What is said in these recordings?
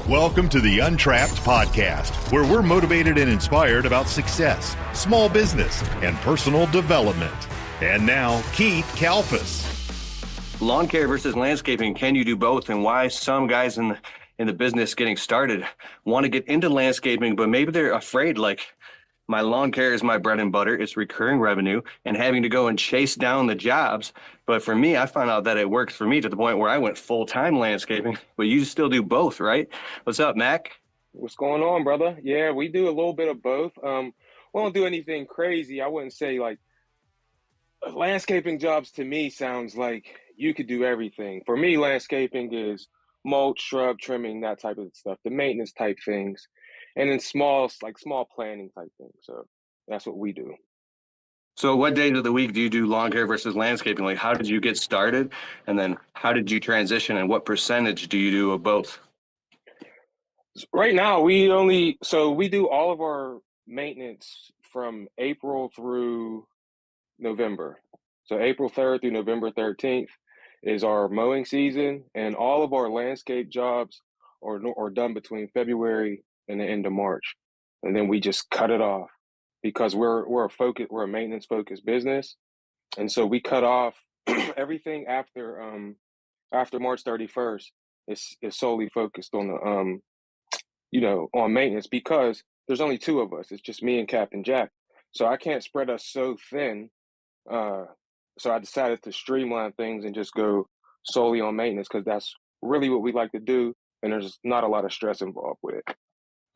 Welcome to the Untrapped podcast, where we're motivated and inspired about success, small business, and personal development. And now, Keith Kalfas. Lawn care versus landscaping. Can you do both? And why some guys in the business getting started want to get into landscaping, but maybe they're afraid, like, my lawn care is my bread and butter. It's recurring revenue and having to go and chase down the jobs. But for me, I found out that it works for me to the point where I went full-time landscaping, but you still do both, right? What's up, Mac? What's going on, brother? Yeah, we do a little bit of both. We don't do anything crazy. I wouldn't say like landscaping jobs to me sounds like you could do everything. For me, landscaping is mulch, shrub, trimming, that type of stuff, the maintenance type things. And then small planning type things. So that's what we do. So what days of the week do you do lawn care versus landscaping? Like, how did you get started? And then how did you transition? And what percentage do you do of both? Right now, we do all of our maintenance from April through November. So April 3rd through November 13th is our mowing season. And all of our landscape jobs are done between February and the end of March, and then we just cut it off because we're a maintenance focused business, and so we cut off everything after March 31st is solely focused on the on maintenance because there's only two of us. It's just me and Captain Jack, so I can't spread us so thin. So I decided to streamline things and just go solely on maintenance because that's really what we like to do, and there's not a lot of stress involved with it.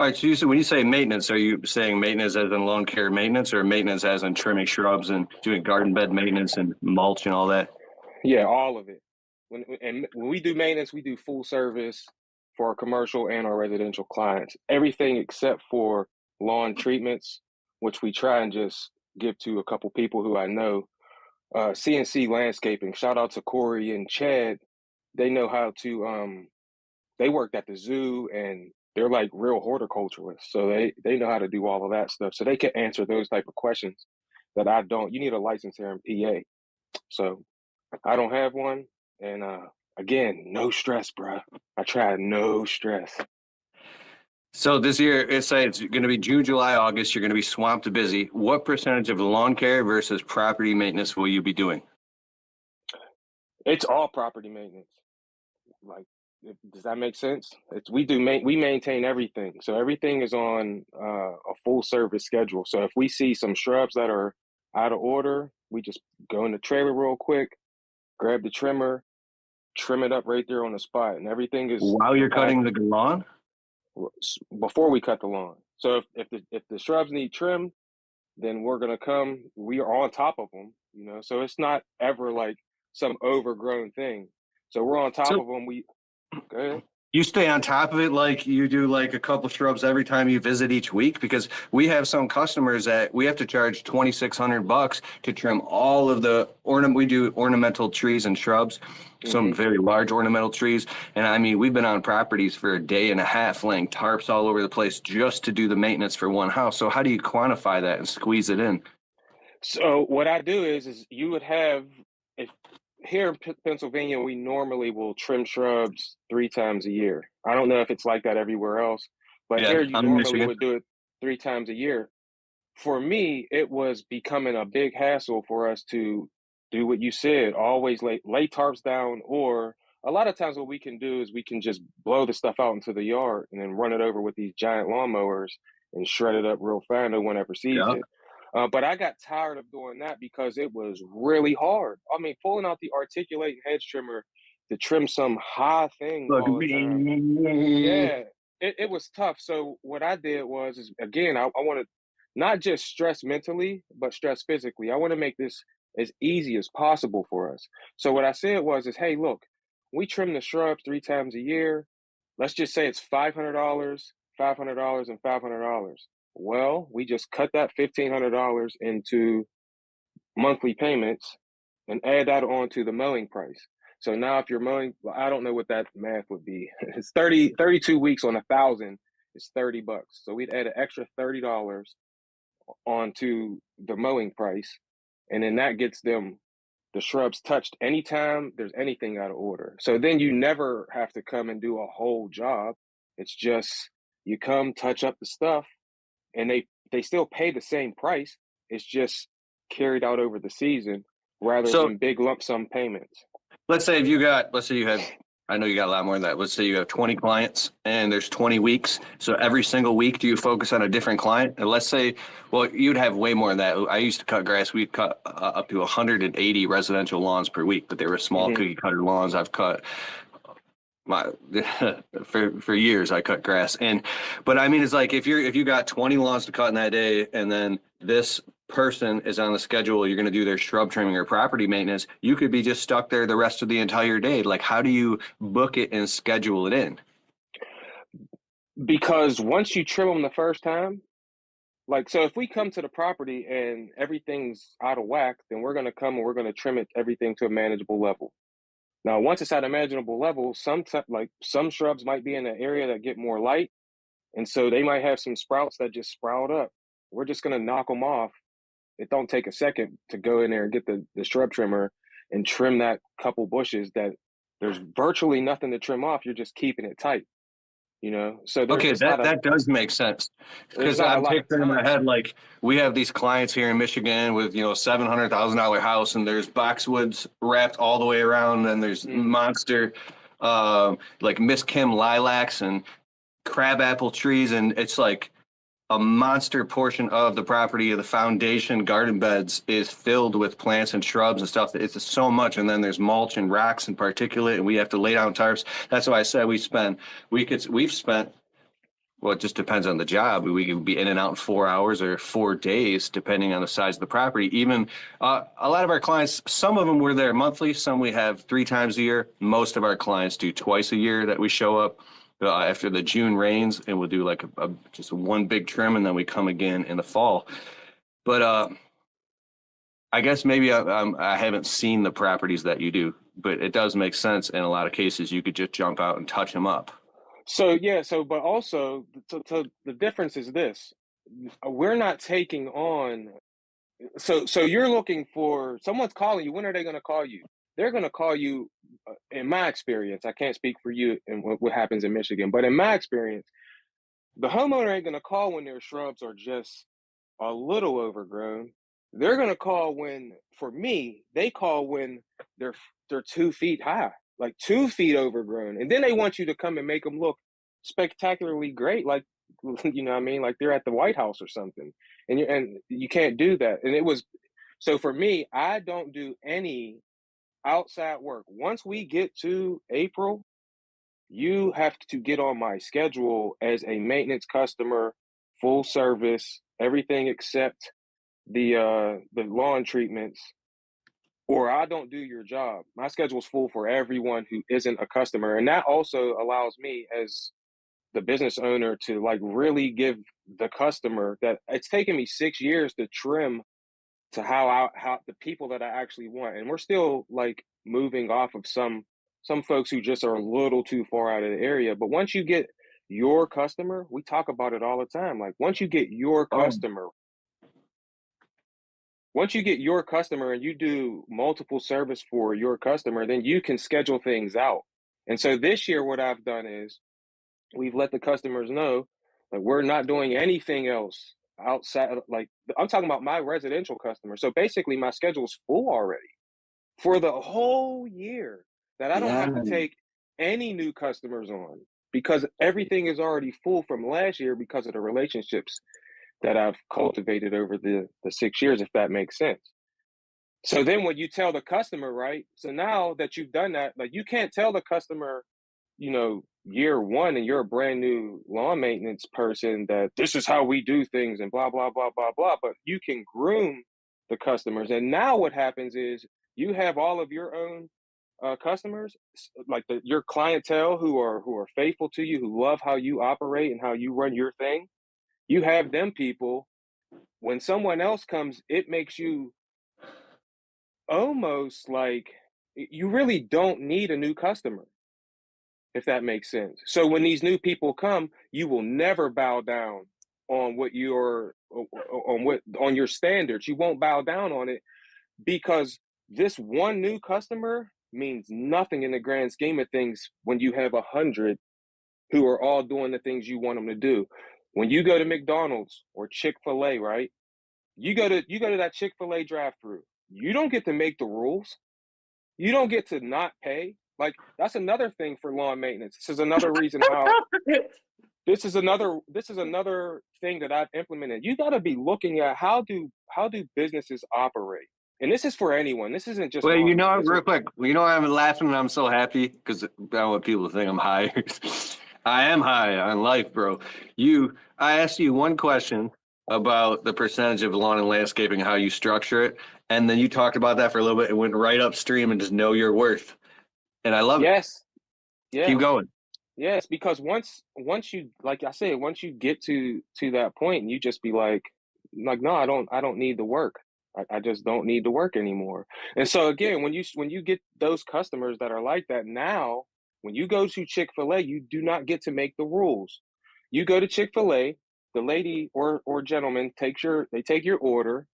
All right, so when you say maintenance, are you saying maintenance as in lawn care maintenance or maintenance as in trimming shrubs and doing garden bed maintenance and mulch and all that? Yeah, all of it. When we do maintenance, we do full service for our commercial and our residential clients. Everything except for lawn treatments, which we try and just give to a couple people who I know. CNC Landscaping, shout out to Corey and Chad. They know how to, they worked at the zoo and they're like real horticulturists. So they know how to do all of that stuff. So they can answer those type of questions that I don't. You need a license here in PA. So I don't have one. And again, no stress, bro. I tried no stress. So this year, it's going to be June, July, August. You're going to be swamped busy. What percentage of lawn care versus property maintenance will you be doing? It's all property maintenance. Like, does that make sense? We maintain everything. So everything is on a full service schedule. So if we see some shrubs that are out of order, we just go in the trailer real quick, grab the trimmer, trim it up right there on the spot, and everything is while you're cutting the lawn? Before we cut the lawn. So if the shrubs need trim, then we're gonna come. We are on top of them, So it's not ever like some overgrown thing. So we're on top of them. Go ahead. You stay on top of it like you do like a couple shrubs every time you visit each week? Because we have some customers that we have to charge $2,600 to trim all of the we do ornamental trees and shrubs, some very large ornamental trees. And I mean, we've been on properties for a day and a half laying tarps all over the place just to do the maintenance for one house. So how do you quantify that and squeeze it in? So what I do is you would have, here in Pennsylvania, we normally will trim shrubs 3 times a year. I don't know if it's like that everywhere else, but here you normally would do it 3 times a year. For me, it was becoming a big hassle for us to do what you said, always lay tarps down, or a lot of times what we can do is we can just blow the stuff out into the yard and then run it over with these giant lawnmowers and shred it up real fast. No one ever sees it. But I got tired of doing that because it was really hard. I mean, pulling out the articulating hedge trimmer to trim some high thing all the time. Yeah, it was tough. So what I did was again, I want to not just stress mentally, but stress physically. I want to make this as easy as possible for us. So what I said was, hey, look, we trim the shrubs 3 times a year. Let's just say it's $500, $500, and $500. Well, we just cut that $1,500 into monthly payments and add that on to the mowing price. So now if you're mowing, I don't know what that math would be. It's 32 weeks on 1,000 is $30. So we'd add an extra $30 onto the mowing price. And then that gets them the shrubs touched anytime there's anything out of order. So then you never have to come and do a whole job. It's just you come touch up the stuff, and they still pay the same price. It's just carried out over the season rather So than big lump sum payments. let's say you have, I know you got a lot more than that. Let's say you have 20 clients and there's 20 weeks. So every single week, do you focus on a different client? And let's say, well, you'd have way more than that. I used to cut grass. We'd cut up to 180 residential lawns per week, but they were small cookie cutter lawns. I've cut my for years. I cut grass, but I mean, it's like if you got 20 lawns to cut in that day, and then this person is on the schedule, you're going to do their shrub trimming or property maintenance, you could be just stuck there the rest of the entire day. Like, how do you book it and schedule it in? Because once you trim them the first time, like, so if we come to the property and everything's out of whack, then we're going to come and we're going to trim it, everything to a manageable level. Now, once it's at a manageable level, some shrubs might be in an area that get more light, and so they might have some sprouts that just sprout up. We're just going to knock them off. It don't take a second to go in there and get the shrub trimmer and trim that couple bushes that there's virtually nothing to trim off. You're just keeping it tight, So Okay, that does make sense, because I'm picturing in my head, like, we have these clients here in Michigan with $700,000 house, and there's boxwoods wrapped all the way around, and there's monster like Miss Kim lilacs and crabapple trees, and it's like a monster portion of the property of the foundation garden beds is filled with plants and shrubs and stuff. It's so much, and then there's mulch and rocks and particulate, and we have to lay down tarps. That's why I said we've spent, well, it just depends on the job. We could be in and out in 4 hours or 4 days, depending on the size of the property. Even a lot of our clients, some of them were there monthly, some we have 3 times a year. Most of our clients do twice a year that we show up after the June rains, and we'll do like just one big trim, and then we come again in the fall. But I guess maybe I haven't seen the properties that you do, but it does make sense. In a lot of cases, you could just jump out and touch them up. So but also, so the difference is this: we're not taking on. So you're looking for someone's calling you. When are they going to call you? They're going to call you. In my experience, I can't speak for you and what happens in Michigan, but in my experience, the homeowner ain't going to call when their shrubs are just a little overgrown. They're going to call for me, they call when they're 2 feet high, like 2 feet overgrown. And then they want you to come and make them look spectacularly great. Like, what I mean? Like they're at the White House or something. And you can't do that. And so for me, I don't do any outside work. Once we get to April, you have to get on my schedule as a maintenance customer, full service, everything except the lawn treatments, or I don't do your job. My schedule's full for everyone who isn't a customer. And that also allows me as the business owner to like really give the customer that it's taken me 6 years to trim to how the people that I actually want. And we're still like moving off of some folks who just are a little too far out of the area. But once you get your customer, we talk about it all the time. Like once you get your customer and you do multiple service for your customer, then you can schedule things out. And so this year, what I've done is we've let the customers know that we're not doing anything else outside. Like I'm talking about my residential customers. So basically my schedule's full already for the whole year, that I don't have to take any new customers on, because everything is already full from last year because of the relationships that I've cultivated over the 6 years, if that makes sense. So then when you tell the customer, right? So now that you've done that, like you can't tell the customer, year one, and you're a brand new lawn maintenance person, that this is how we do things and blah, blah, blah, blah, blah. But you can groom the customers. And now what happens is you have all of your own customers, like your clientele who are faithful to you, who love how you operate and how you run your thing. You have them people. When someone else comes, it makes you almost like you really don't need a new customer, if that makes sense. So when these new people come, you will never bow down on on your standards. You won't bow down on it, because this one new customer means nothing in the grand scheme of things when you have 100 who are all doing the things you want them to do. When you go to McDonald's or Chick-fil-A, right? You go to that Chick-fil-A drive-through. You don't get to make the rules. You don't get to not pay. Like, that's another thing for lawn maintenance. This is another reason how this is another thing that I've implemented. You got to be looking at how do businesses operate. And this is for anyone. This isn't just Well, lawn real maintenance. quick, I'm laughing and I'm so happy because I don't want people to think I'm high. I am high on life, bro. I asked you one question about the percentage of lawn and landscaping, how you structure it, and then you talked about that for a little bit and went right upstream and just know your worth. And I love it. Yes. Keep going. Yes, because once you, like I said, once you get to that point, and you just be like, no, I don't need the work. I just don't need to work anymore. And so again, when you get those customers that are like that, now when you go to Chick-fil-A, you do not get to make the rules. You go to Chick-fil-A, the lady or gentleman take your order,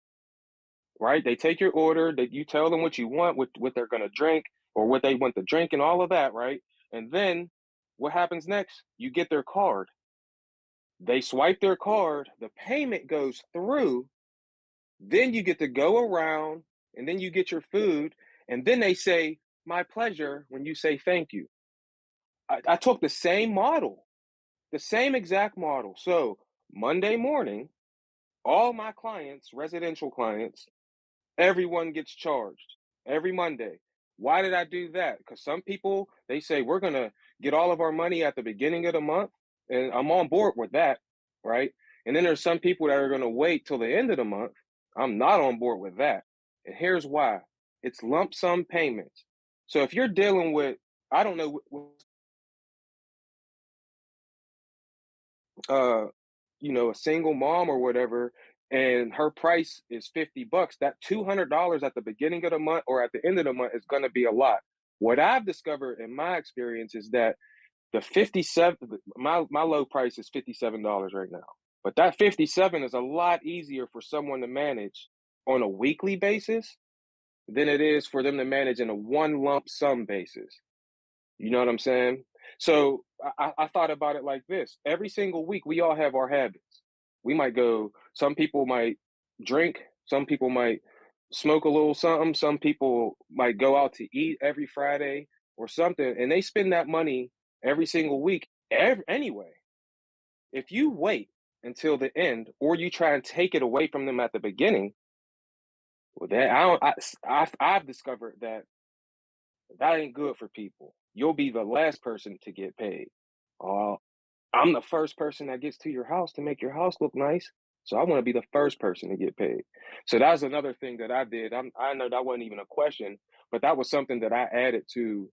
right? They take your order, that you tell them what you want, what they're gonna drink, or what they want to drink, and all of that, right? And then what happens next? You get their card. They swipe their card, the payment goes through, then you get to go around, and then you get your food, and then they say, "My pleasure," when you say thank you. I took the same model, the same exact model. So Monday morning, all my clients, residential clients, everyone gets charged every Monday. Why did I do that? Because some people, they say, we're going to get all of our money at the beginning of the month. And I'm on board with that, right? And then there's some people that are going to wait till the end of the month. I'm not on board with that. And here's why. It's lump sum payments. So if you're dealing with, I don't know, a single mom or whatever, and her price is $50, that $200 at the beginning of the month or at the end of the month is going to be a lot. What I've discovered in my experience is that the 57, my low price is $57 right now, but that 57 is a lot easier for someone to manage on a weekly basis than it is for them to manage in a one lump sum basis. You know what I'm saying? So I thought about it like this. Every single week, we all have our habits. We might go, some people might drink, some people might smoke a little something, some people might go out to eat every Friday or something, and they spend that money every single week anyway. If you wait until the end or you try and take it away from them at the beginning, well, I've discovered that ain't good for people. You'll be the last person to get paid. I'm the first person that gets to your house to make your house look nice. So I want to be the first person to get paid. So that's another thing that I did. I know that wasn't even a question, but that was something that I added to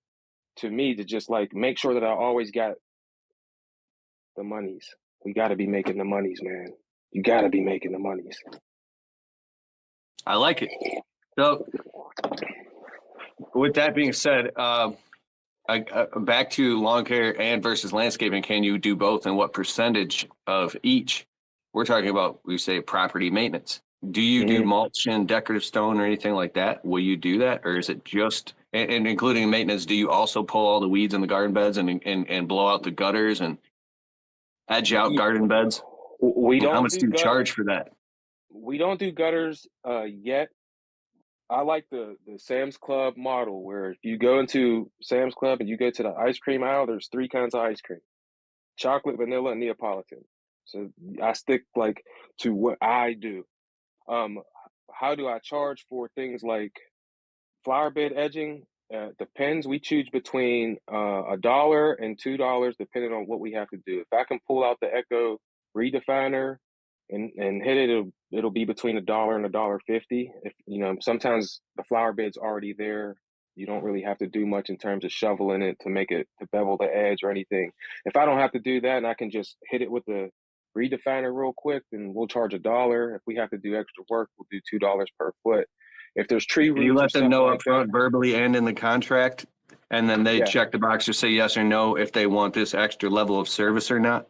me to just like make sure that I always got the monies. We got to be making the monies, man. You got to be making the monies. I like it. So with that being said, back to lawn care and versus landscaping, can you do both, and what percentage of each? We're talking about, we say, property maintenance. Do you do mulch and decorative stone or anything like that? Will you do that, or is it just, and including maintenance, do you also pull all the weeds in the garden beds and blow out the gutters and edge out garden beds? We don't. How much do you charge for that? We don't do gutters yet. I like the Sam's Club model, where if you go into Sam's Club and you go to the ice cream aisle, there's 3 kinds of ice cream: chocolate, vanilla, and Neapolitan. So I stick like to what I do. How do I charge for things like flower bed edging? Depends. We choose between $1 and $2, depending on what we have to do. If I can pull out the Echo redefiner and hit it, it'll be between $1 and $1.50. If sometimes the flower bed's already there, you don't really have to do much in terms of shoveling it to make it to bevel the edge or anything. If I don't have to do that and I can just hit it with the redefiner real quick, then we'll charge $1. If we have to do extra work, we'll do $2 per foot. If there's tree roots, you let them know up front, verbally and in the contract, and then they check the box to say yes or no if they want this extra level of service or not?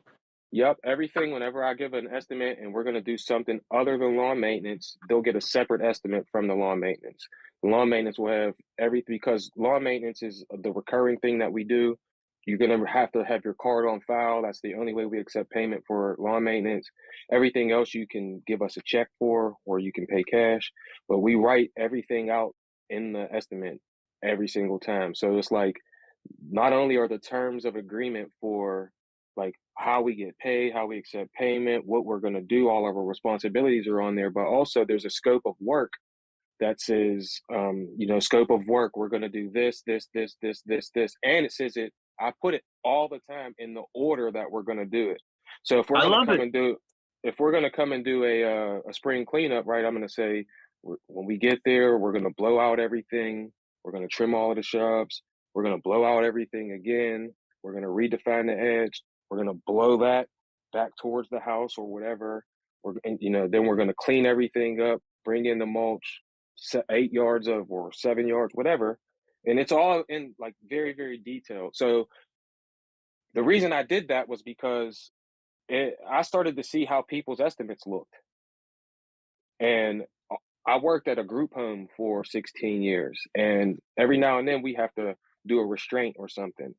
Yep, everything. Whenever I give an estimate and we're going to do something other than lawn maintenance, they'll get a separate estimate from the lawn maintenance. The lawn maintenance will have everything, because lawn maintenance is the recurring thing that we do. You're going to have your card on file. That's the only way we accept payment for lawn maintenance. Everything else you can give us a check for, or you can pay cash, but we write everything out in the estimate every single time. So it's like, not only are the terms of agreement for like how we get paid, how we accept payment, what we're going to do, all of our responsibilities are on there, but also there's a scope of work that says, scope of work, we're going to do this, this, this, this, this, this. And it says it, I put it all the time in the order that we're going to do it. So if we're going to come and do a spring cleanup, right, I'm going to say, when we get there, we're going to blow out everything. We're going to trim all of the shrubs. We're going to blow out everything again. We're going to redefine the edge. We're going to blow that back towards the house or whatever. Then we're going to clean everything up, bring in the mulch, 8 yards of or 7 yards, whatever. And it's all in like very, very detailed. So the reason I did that was because I started to see how people's estimates looked. And I worked at a group home for 16 years. And every now and then we have to do a restraint or something.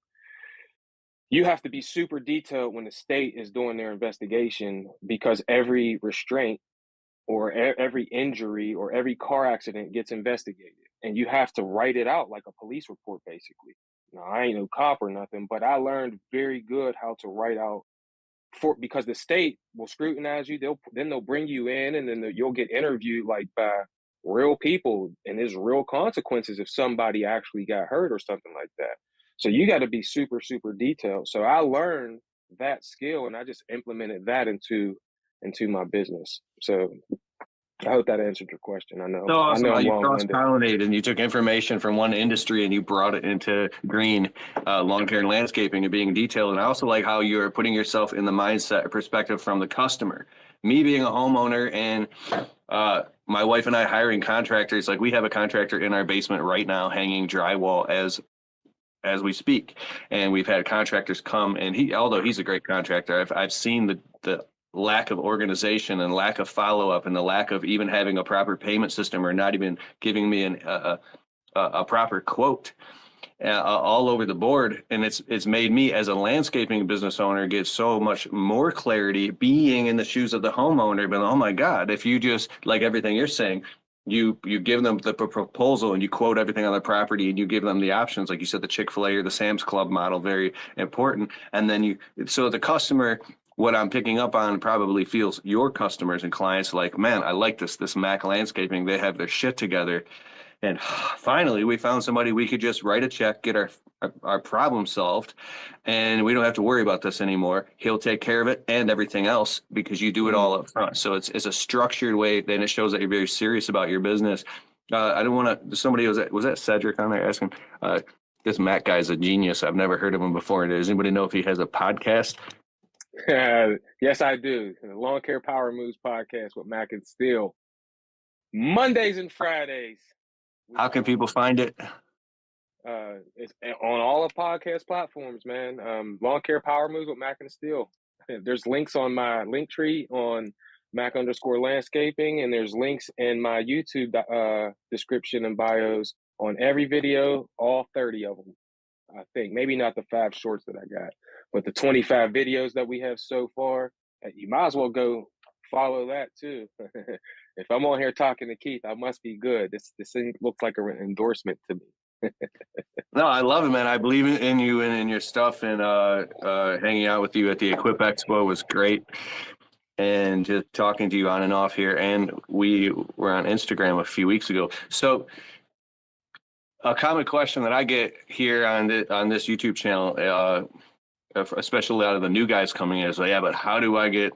You have to be super detailed when the state is doing their investigation, because every restraint or every injury or every car accident gets investigated, and you have to write it out like a police report, basically. Now, I ain't no cop or nothing, but I learned very good how to write out because the state will scrutinize you. They'll bring you in, and then you'll get interviewed like by real people, and there's real consequences if somebody actually got hurt or something like that. So you got to be super, super detailed. So I learned that skill, and I just implemented that into my business. So I hope that answered your question. I know. So awesome. I know You cross-pollinated and you took information from one industry and you brought it into green, lawn care and landscaping and being detailed. And I also like how you're putting yourself in the mindset or perspective from the customer. Me being a homeowner and my wife and I hiring contractors, like we have a contractor in our basement right now hanging drywall as we speak. And we've had contractors come, and although he's a great contractor, I've seen the lack of organization and lack of follow-up and the lack of even having a proper payment system or not even giving me a proper quote all over the board. And it's made me as a landscaping business owner get so much more clarity being in the shoes of the homeowner. But oh my God, if you just, like everything you're saying, you give them the proposal and you quote everything on the property and you give them the options, like you said, the Chick-fil-A or the Sam's Club model, very important. And then so the customer, what I'm picking up on, probably feels your customers and clients like, man, I like this Mack Landscaping. They have their shit together. And finally, we found somebody we could just write a check, get our problem solved, and we don't have to worry about this anymore. He'll take care of it and everything else because you do it all up front. So it's a structured way, then it shows that you're very serious about your business. I don't want to, somebody was that Cedric on there asking, this Mack guy's a genius. I've never heard of him before. Does anybody know if he has a podcast? Yes, I do. The Lawn Care Power Moves podcast with Mack and Steele. Mondays and Fridays. How can people find it? It's on all the podcast platforms, man. Lawn Care Power Moves with Mack and Steele. There's links on my link tree on Mack_landscaping, and there's links in my YouTube description and bios on every video, all 30 of them. I think maybe not the 5 shorts that I got, but the 25 videos that we have so far, you might as well go follow that too. If I'm on here talking to Keith, I must be good. This thing looks like an endorsement to me. No, I love it, man. I believe in you and in your stuff, and hanging out with you at the Equip Expo was great. And just talking to you on and off here. And we were on Instagram a few weeks ago. So a common question that I get here on this YouTube channel, especially out of the new guys coming in, is like, yeah, but how do I get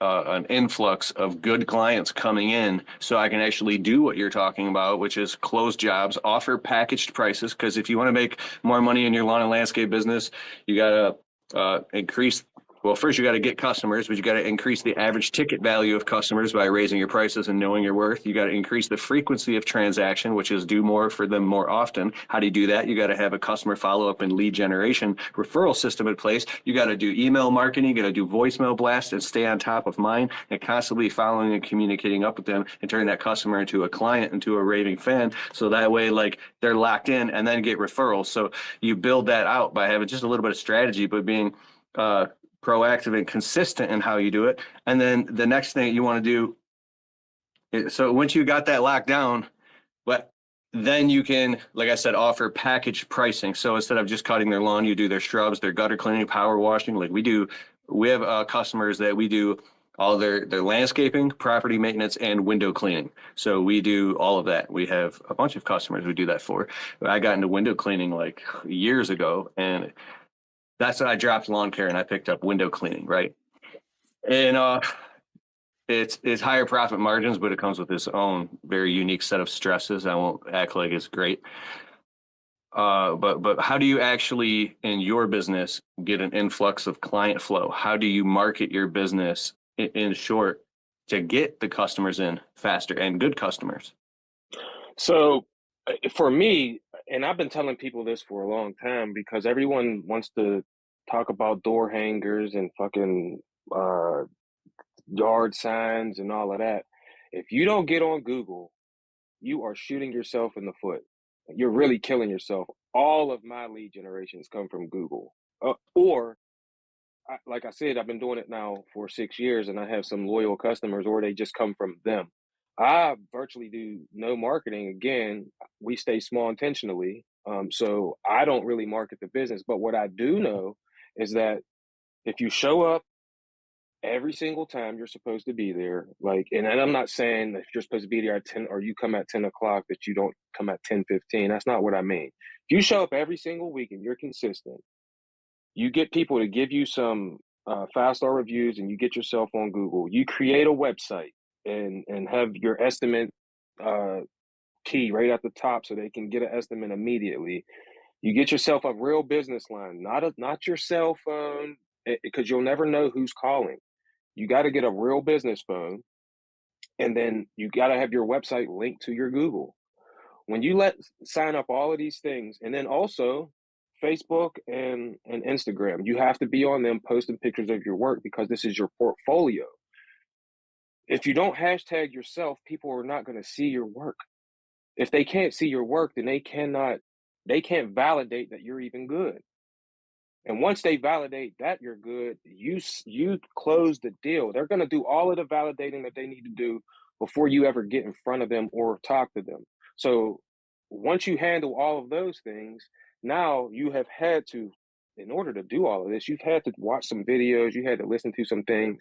an influx of good clients coming in so I can actually do what you're talking about, which is close jobs, offer packaged prices? Because if you want to make more money in your lawn and landscape business, you got to increase well, first you got to get customers, but you got to increase the average ticket value of customers by raising your prices and knowing your worth. You got to increase the frequency of transaction, which is do more for them more often. How do you do that? You got to have a customer follow-up and lead generation referral system in place. You got to do email marketing, you got to do voicemail blasts and stay on top of mind and constantly following and communicating up with them and turning that customer into a client, into a raving fan. So that way, like, they're locked in and then get referrals. So you build that out by having just a little bit of strategy, but being proactive and consistent in how you do it. And then the next thing you want to do, so once you got that locked down, but then you can, like I said, offer package pricing. So instead of just cutting their lawn, you do their shrubs, their gutter cleaning, power washing. Like we have customers that we do all their landscaping, property maintenance, and window cleaning. So we do all of that. We have a bunch of customers we do that for. I got into window cleaning like years ago, and that's when I dropped lawn care and I picked up window cleaning, right? And it's higher profit margins, but it comes with its own very unique set of stresses. I won't act like it's great. But how do you actually, in your business, get an influx of client flow? How do you market your business in short to get the customers in faster and good customers? So for me, and I've been telling people this for a long time, because everyone wants to talk about door hangers and fucking yard signs and all of that. If you don't get on Google, you are shooting yourself in the foot. You're really killing yourself. All of my lead generations come from Google. Like I said, I've been doing it now for 6 years and I have some loyal customers, or they just come from them. I virtually do no marketing. Again, we stay small intentionally. So I don't really market the business. But what I do know is that if you show up every single time you're supposed to be there, like, and I'm not saying if you're supposed to be there at 10 or you come at 10 o'clock that you don't come at 10:15. That's not what I mean. If you show up every single week and you're consistent, you get people to give you some 5-star reviews, and you get yourself on Google. You create a website and have your estimate key right at the top so they can get an estimate immediately. You get yourself a real business line, not your cell phone, because you'll never know who's calling. You got to get a real business phone, and then you got to have your website linked to your Google. When you sign up all of these things, and then also Facebook and Instagram, you have to be on them posting pictures of your work, because this is your portfolio. If you don't hashtag yourself, people are not going to see your work. If they can't see your work, then they can't validate that you're even good. And once they validate that you're good, you close the deal. They're going to do all of the validating that they need to do before you ever get in front of them or talk to them. So once you handle all of those things, now you have had to, in order to do all of this, you've had to watch some videos, you had to listen to some things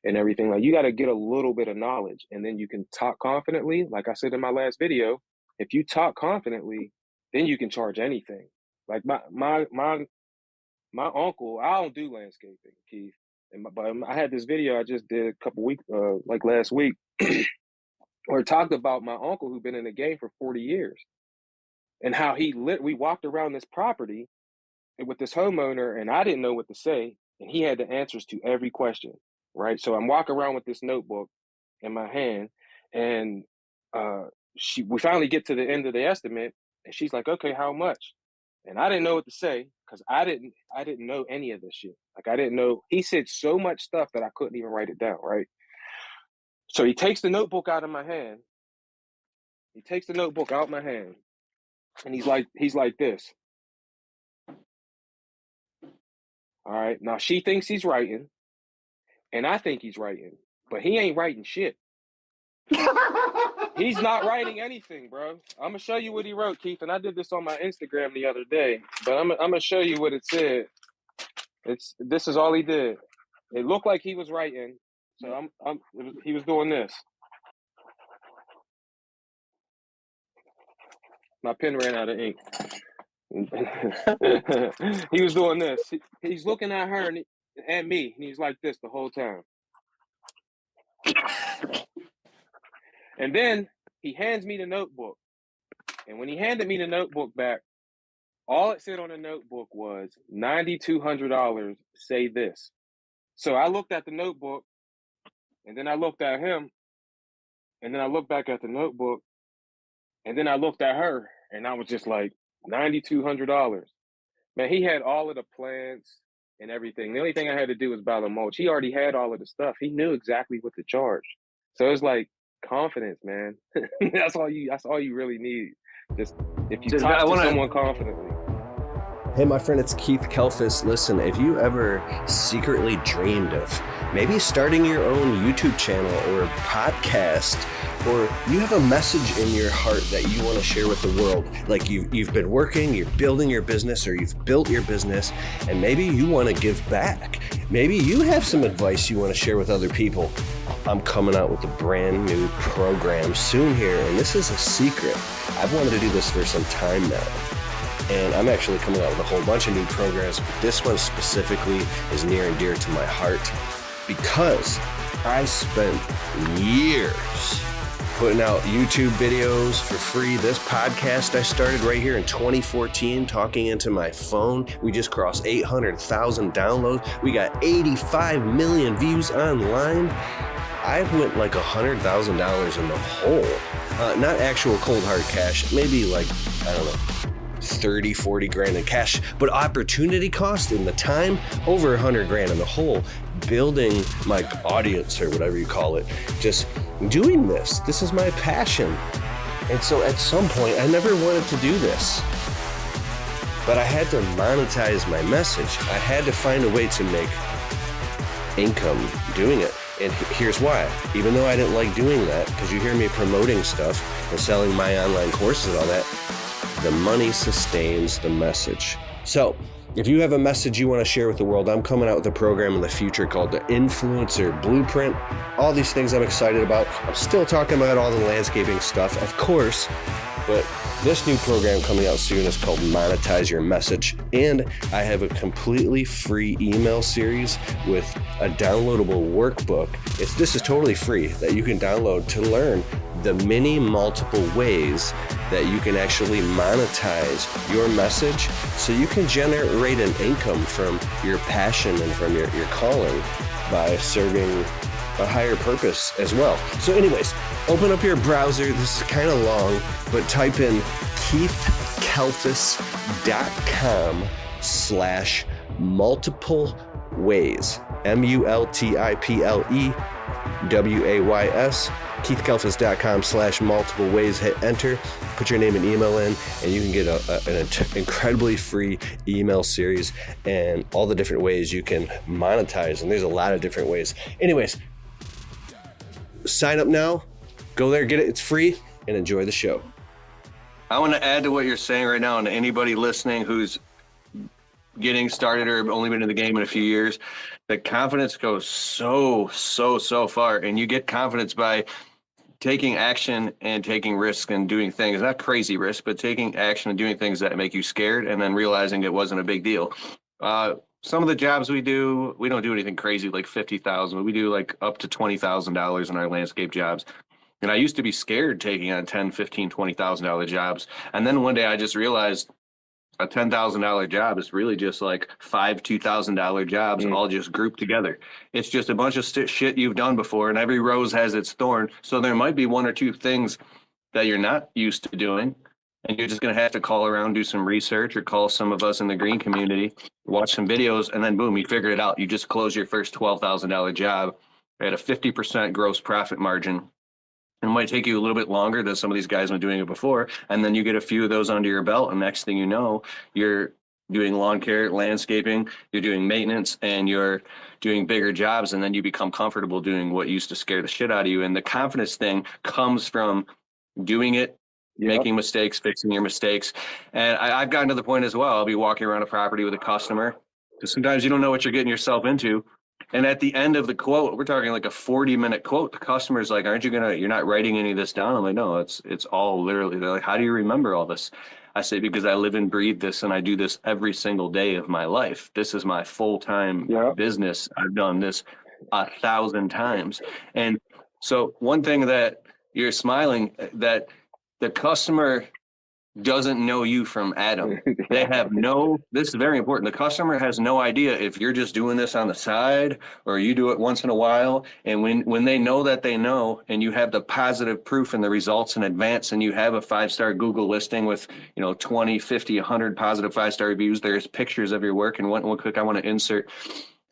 and everything. Like, you got to get a little bit of knowledge, and then you can talk confidently. Like I said in my last video, if you talk confidently, then you can charge anything. Like my uncle, I don't do landscaping, Keith. But I had this video I just did a couple weeks, like last week, where it talked about my uncle who'd been in the game for 40 years and how we walked around this property with this homeowner, and I didn't know what to say, and he had the answers to every question, right? So I'm walking around with this notebook in my hand, and we finally get to the end of the estimate, and she's like, "Okay, how much?" And I didn't know what to say, because I didn't know any of this shit. Like, I didn't know. He said so much stuff that I couldn't even write it down, right? So he takes the notebook out of my hand. He takes the notebook out of my hand, and he's like this. All right. Now she thinks he's writing, and I think he's writing, but he ain't writing shit. He's not writing anything, bro. I'm gonna show you what he wrote, Keith, and I did this on my Instagram the other day. But I'm gonna show you what it said. This is all he did. It looked like he was writing, so he was doing this. My pen ran out of ink. He was doing this. He's looking at her and me, and he's like this the whole time. And then he hands me the notebook. And when he handed me the notebook back, all it said on the notebook was $9,200, say this. So I looked at the notebook, and then I looked at him, and then I looked back at the notebook, and then I looked at her, and I was just like, $9,200. Man, he had all of the plants and everything. The only thing I had to do was buy the mulch. He already had all of the stuff. He knew exactly what to charge. So it's like confidence, man. That's all you really need. Just if you talk to someone confidently. Hey, my friend, it's Keith Kalfas. Listen, if you ever secretly dreamed of maybe starting your own YouTube channel or podcast, or you have a message in your heart that you want to share with the world, like you've been working, you're building your business, or you've built your business, and maybe you want to give back. Maybe you have some advice you want to share with other people. I'm coming out with a brand new program soon here, and this is a secret. I've wanted to do this for some time now. And I'm actually coming out with a whole bunch of new programs, but this one specifically is near and dear to my heart because I spent years putting out YouTube videos for free. This podcast I started right here in 2014, talking into my phone. We just crossed 800,000 downloads. We got 85 million views online. I went like $100,000 in the hole. Not actual cold hard cash, maybe like, I don't know, 30, 40 grand in cash, but opportunity cost in the time, over 100 grand in the hole, building my audience or whatever you call it, just doing this. This is my passion. And so at some point, I never wanted to do this, but I had to monetize my message. I had to find a way to make income doing it. And here's why. Even though I didn't like doing that, because you hear me promoting stuff and selling my online courses and all that, the money sustains the message. So if you have a message you want to share with the world, I'm coming out with a program in the future called the Influencer Blueprint. All these things I'm excited about. I'm still talking about all the landscaping stuff, of course, but this new program coming out soon is called Monetize Your Message. And I have a completely free email series with a downloadable workbook. This is totally free that you can download to learn the many multiple ways that you can actually monetize your message so you can generate an income from your passion and from your calling by serving a higher purpose as well. So anyways, open up your browser. This is kind of long, but type in keithkalfas.com/multiple ways. MULTIPLEWAYS. keithkalfas.com/multiple ways. Hit enter, put your name and email in, and you can get an incredibly free email series and all the different ways you can monetize. And there's a lot of different ways. Anyways, sign up now, go there, get it. It's free, and enjoy the show. I want to add to what you're saying right now, and to anybody listening who's getting started or only been in the game in a few years, the confidence goes so far. And you get confidence by taking action and taking risks and doing things, not crazy risks, but taking action and doing things that make you scared and then realizing it wasn't a big deal. Some of the jobs we do, we don't do anything crazy like $50,000. We do like up to $20,000 in our landscape jobs. And I used to be scared taking on $10,000, $15,000, $20,000 jobs. And then one day I just realized a $10,000 job is really just like five $2,000 jobs all just grouped together. It's just a bunch of shit you've done before, and every rose has its thorn. So there might be one or two things that you're not used to doing, and you're just going to have to call around, do some research, or call some of us in the green community, watch some videos, and then boom, you figure it out. You just close your first $12,000 job at a 50% gross profit margin. It might take you a little bit longer than some of these guys have been doing it before. And then you get a few of those under your belt. And next thing you know, you're doing lawn care, landscaping, you're doing maintenance, and you're doing bigger jobs. And then you become comfortable doing what used to scare the shit out of you. And the confidence thing comes from doing it, making mistakes, fixing your mistakes. And I've gotten to the point as well. I'll be walking around a property with a customer, because sometimes you don't know what you're getting yourself into. And at the end of the quote, we're talking like a 40-minute quote. The customer's like, you're not writing any of this down? I'm like, no, it's all literally. They're like, how do you remember all this? I say, because I live and breathe this, and I do this every single day of my life. This is my full-time business. I've done this 1,000 times. And so one thing that you're smiling, that the customer doesn't know you from Adam. They have this is very important. The customer has no idea if you're just doing this on the side or you do it once in a while. And when they know that they know, and you have the positive proof and the results in advance, and you have a 5-star Google listing with, 20, 50, 100 positive 5-star reviews, there's pictures of your work. And one quick, I want to insert.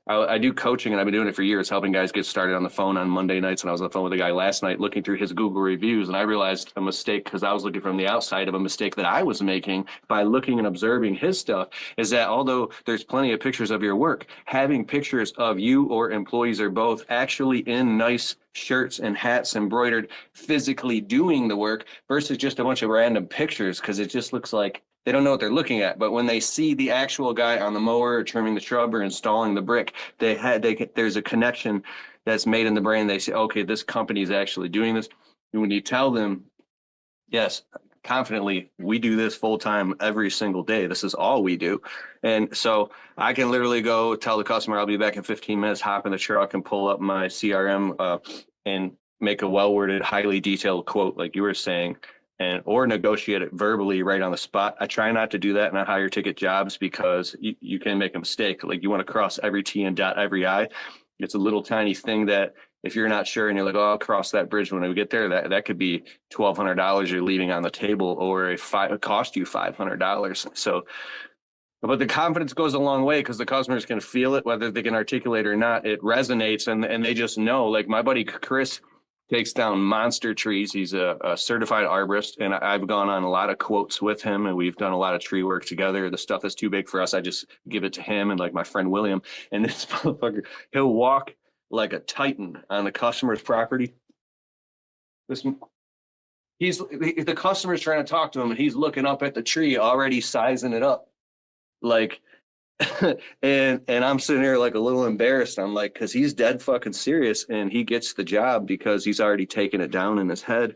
I do coaching, and I've been doing it for years, helping guys get started on the phone on Monday nights. And I was on the phone with a guy last night looking through his Google reviews, and I realized a mistake, because I was looking from the outside of a mistake that I was making by looking and observing his stuff, is that although there's plenty of pictures of your work, having pictures of you or employees or both actually in nice shirts and hats embroidered, physically doing the work versus just a bunch of random pictures, because it just looks like they don't know what they're looking at. But when they see the actual guy on the mower or trimming the shrub or installing the brick, there's a connection that's made in the brain. They say, okay, this company is actually doing this. And when you tell them, yes, confidently, we do this full time every single day. This is all we do. And so I can literally go tell the customer I'll be back in 15 minutes, hop in the truck and pull up my CRM and make a well-worded, highly detailed quote like you were saying, or negotiate it verbally right on the spot. I try not to do that in higher ticket jobs, because you can make a mistake. Like, you want to cross every T and dot every I. It's a little tiny thing that if you're not sure and you're like, oh, I'll cross that bridge when we get there, that could be $1,200 you're leaving on the table, or it cost you $500. So, but the confidence goes a long way, because the customers can feel it, whether they can articulate it or not. It resonates, and they just know. Like, my buddy Chris takes down monster trees. He's a certified arborist, and I've gone on a lot of quotes with him, and we've done a lot of tree work together. The stuff that's too big for us, I just give it to him and like my friend William. And this motherfucker, he'll walk like a titan on the customer's property. The customer's trying to talk to him, and he's looking up at the tree, already sizing it up. Like, and I'm sitting here like a little embarrassed. I'm like, because he's dead fucking serious, and he gets the job because he's already taken it down in his head.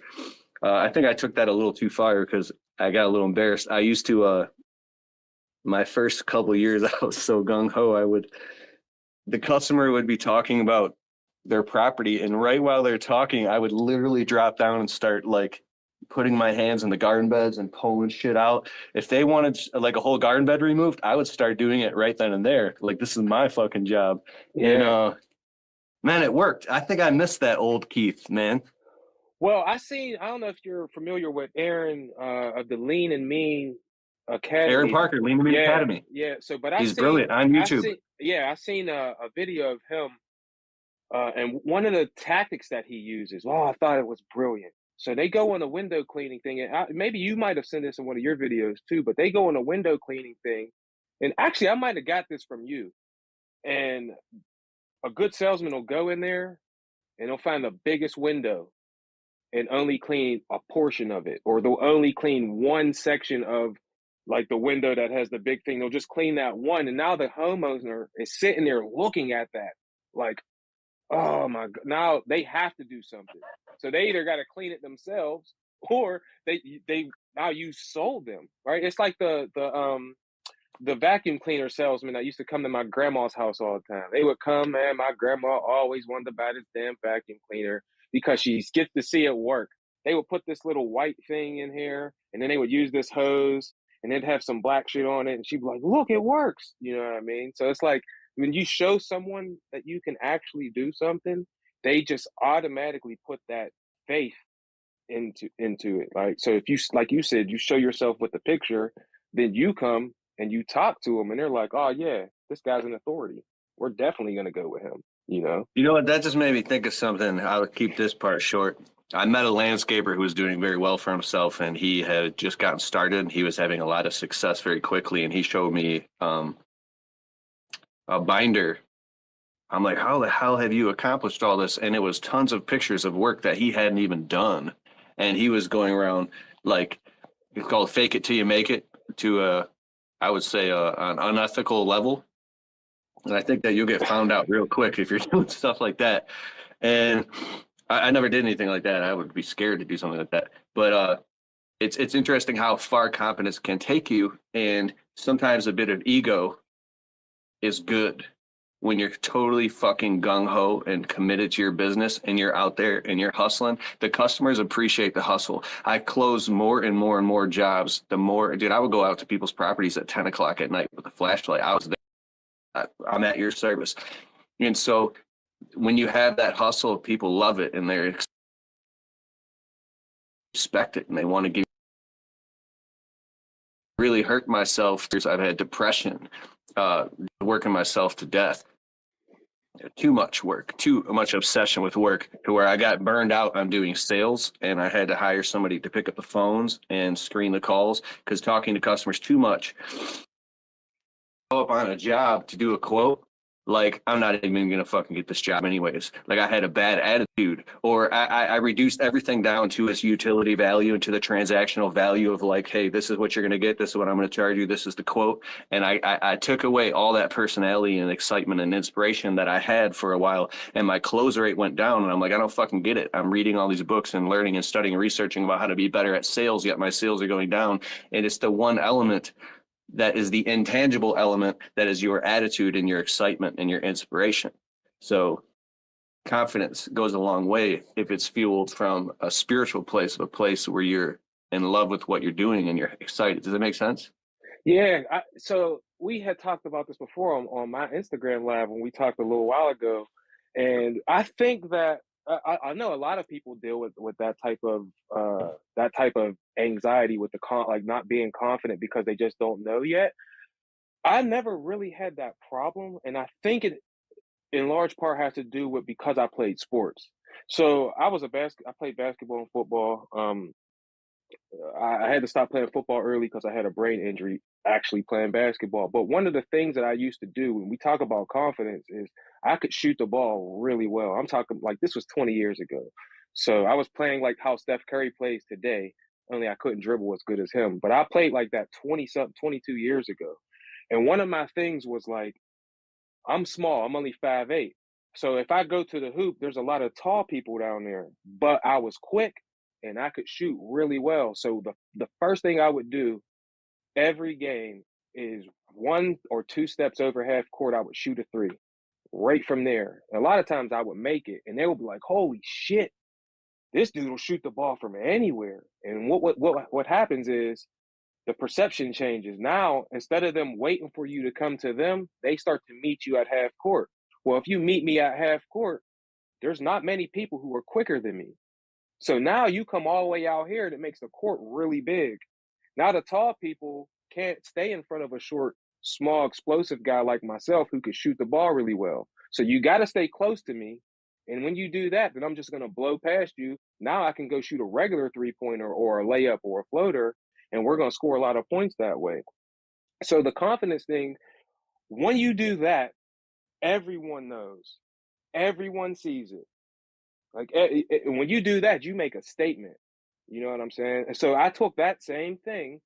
I think I took that a little too far, because I got a little embarrassed. I used to, my first couple of years, I was so gung-ho. The customer would be talking about their property, and right while they're talking, I would literally drop down and start like putting my hands in the garden beds and pulling shit out. If they wanted like a whole garden bed removed, I would start doing it right then and there. Like, this is my fucking job. Yeah. And man, it worked. I think I missed that old Keith, man. Well, I don't know if you're familiar with Aaron of the Lean and Mean Academy. Aaron Parker, Lean and Mean Academy. Yeah. So, but he's brilliant on YouTube. I seen a video of him, and one of the tactics that he uses. Oh, I thought it was brilliant. So they go on a window cleaning thing, and maybe you might have seen this in one of your videos too, but they go on a window cleaning thing. And actually, I might have got this from you. And a good salesman will go in there and they'll find the biggest window and only clean a portion of it, or they'll only clean one section of like the window that has the big thing. They'll just clean that one. And now the homeowner is sitting there looking at that like, oh my God, now they have to do something. So they either got to clean it themselves, or they now you sold them, right? It's like the vacuum cleaner salesman that used to come to my grandma's house all the time. They would come, man, my grandma always wanted to buy this damn vacuum cleaner because she gets to see it work. They would put this little white thing in here, and then they would use this hose, and they'd have some black shit on it, and she'd be like, look, it works. You know what I mean? So it's like, when you show someone that you can actually do something, they just automatically put that faith into it. Like, so if you, like you said, you show yourself with the picture, then you come and you talk to them, and they're like, oh yeah, this guy's an authority. We're definitely going to go with him. You know what? That just made me think of something. I'll keep this part short. I met a landscaper who was doing very well for himself, and he had just gotten started. He was having a lot of success very quickly, and he showed me a binder. I'm like, how the hell have you accomplished all this? And it was tons of pictures of work that he hadn't even done. And he was going around, like, it's called fake it till you make it, to I would say an unethical level. And I think that you'll get found out real quick if you're doing stuff like that. And I never did anything like that. I would be scared to do something like that. But it's interesting how far competence can take you. And sometimes a bit of ego is good. when you're totally fucking gung-ho and committed to your business and you're out there and you're hustling, the customers appreciate the hustle. I closed more and more and more jobs. The more, dude, I would go out to people's properties at 10 o'clock at night with a flashlight. I was there. I'm at your service. And so when you have that hustle, people love it and they expect it and they want to give. Really hurt myself. I've had depression, working myself to death. Too much work, too much obsession with work to where I got burned out on doing sales and I had to hire somebody to pick up the phones and screen the calls because talking to customers too much. Go up on a job to do a quote. Like, I'm not even going to fucking get this job anyways. Like, I had a bad attitude, or I reduced everything down to its utility value and to the transactional value of like, hey, this is what you're going to get. This is what I'm going to charge you. This is the quote. And I took away all that personality and excitement and inspiration that I had for a while. And my close rate went down. And I'm like, I don't fucking get it. I'm reading all these books and learning and studying and researching about how to be better at sales, yet my sales are going down. And it's the one element that is the intangible element that is your attitude and your excitement and your inspiration. So confidence goes a long way if it's fueled from a spiritual place, a place where you're in love with what you're doing and you're excited. Does that make sense? Yeah. So we had talked about this before on my Instagram live when we talked a little while ago. And I think that I know a lot of people deal with that type of anxiety with like not being confident because they just don't know yet. I never really had that problem, and I think it in large part has to do with because I played sports. So I played basketball and football. I had to stop playing football early because I had a brain injury actually playing basketball. But one of the things that I used to do when we talk about confidence is I could shoot the ball really well. I'm talking like this was 20 years ago. So I was playing like how Steph Curry plays today, only I couldn't dribble as good as him. But I played like that 22 years ago. And one of my things was like, I'm small, I'm only 5'8". So if I go to the hoop, there's a lot of tall people down there, but I was quick and I could shoot really well. So the first thing I would do every game is 1 or 2 steps over half court, I would shoot a 3 right from there. And a lot of times I would make it and they would be like, holy shit, this dude will shoot the ball from anywhere. And what happens is the perception changes. Now, instead of them waiting for you to come to them, they start to meet you at half court. Well, if you meet me at half court, there's not many people who are quicker than me. So now you come all the way out here and it makes the court really big. Now the tall people can't stay in front of a short, small, explosive guy like myself who can shoot the ball really well. So you got to stay close to me. And when you do that, then I'm just going to blow past you. Now I can go shoot a regular 3-pointer or a layup or a floater, and we're going to score a lot of points that way. So the confidence thing, when you do that, everyone knows. Everyone sees it. Like when you do that, you make a statement. You know what I'm saying? And so I took that same thing.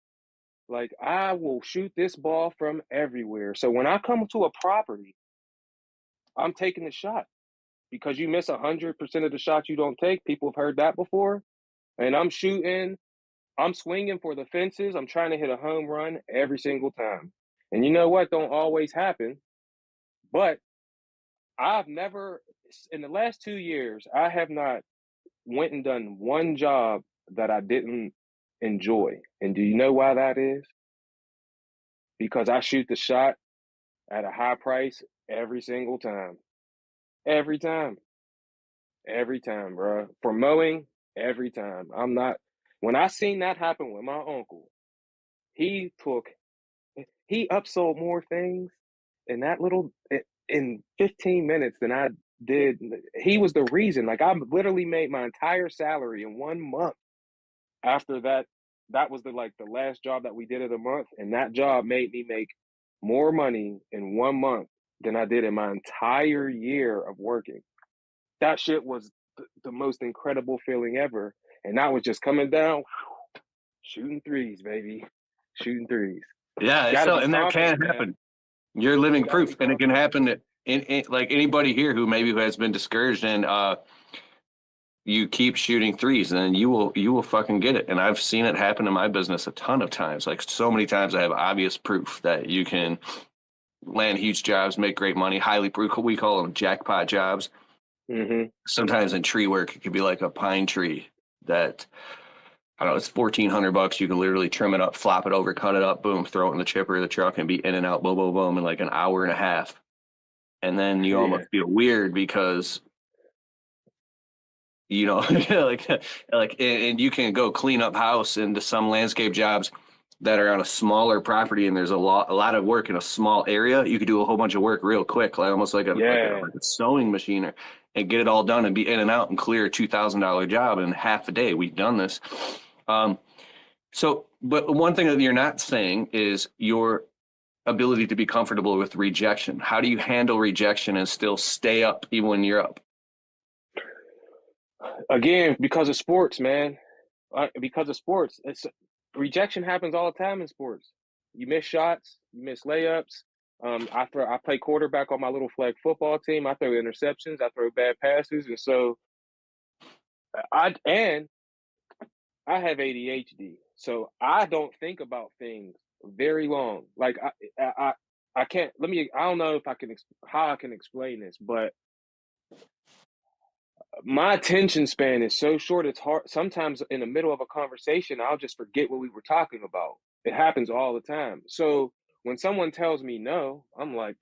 Like, I will shoot this ball from everywhere. So when I come to a property, I'm taking the shot because you miss 100% of the shots you don't take. People have heard that before. And I'm shooting, I'm swinging for the fences. I'm trying to hit a home run every single time. And you know what? Don't always happen. But I've never, in the last 2 years, I have not went and done one job that I didn't enjoy. And do you know why that is? Because I shoot the shot at a high price every single time. Every time. Every time, bro. For mowing, every time. When I seen that happen with my uncle, he upsold more things in 15 minutes than I did. He was the reason. Like, I literally made my entire salary in 1 month after that. That was the last job that we did of the month. And that job made me make more money in 1 month than I did in my entire year of working. That shit was the most incredible feeling ever. And that was just coming down, shooting threes, baby. Shooting threes. Yeah, so, and that can happen. You're living proof, and it can happen in like anybody here who has been discouraged, and you keep shooting threes, and you will fucking get it. And I've seen it happen in my business a ton of times. Like, so many times I have obvious proof that you can land huge jobs, make great money, we call them jackpot jobs. Mm-hmm. Sometimes in tree work, it could be like a pine tree that, I don't know, it's $1,400. You can literally trim it up, flop it over, cut it up, boom, throw it in the chipper, the truck, and be in and out, boom, boom, boom, in like an hour and a half. And then you almost feel weird because, you know, and you can go clean up house into some landscape jobs that are on a smaller property, and there's a lot of work in a small area. You could do a whole bunch of work real quick, like almost like a sewing machine, and get it all done and be in and out and clear a $2,000 job in half a day. We've done this. But one thing that you're not saying is your ability to be comfortable with rejection. How do you handle rejection and still stay up even when you're up? Again, because of sports, man. Because of sports, rejection happens all the time in sports. You miss shots, you miss layups. I play quarterback on my little flag football team. I throw interceptions, I throw bad passes, and so I have ADHD, so I don't think about things very long. Like I can't. I don't know if I can how I can explain this, but my attention span is so short. It's hard. Sometimes in the middle of a conversation, I'll just forget what we were talking about. It happens all the time. So when someone tells me no, I'm like,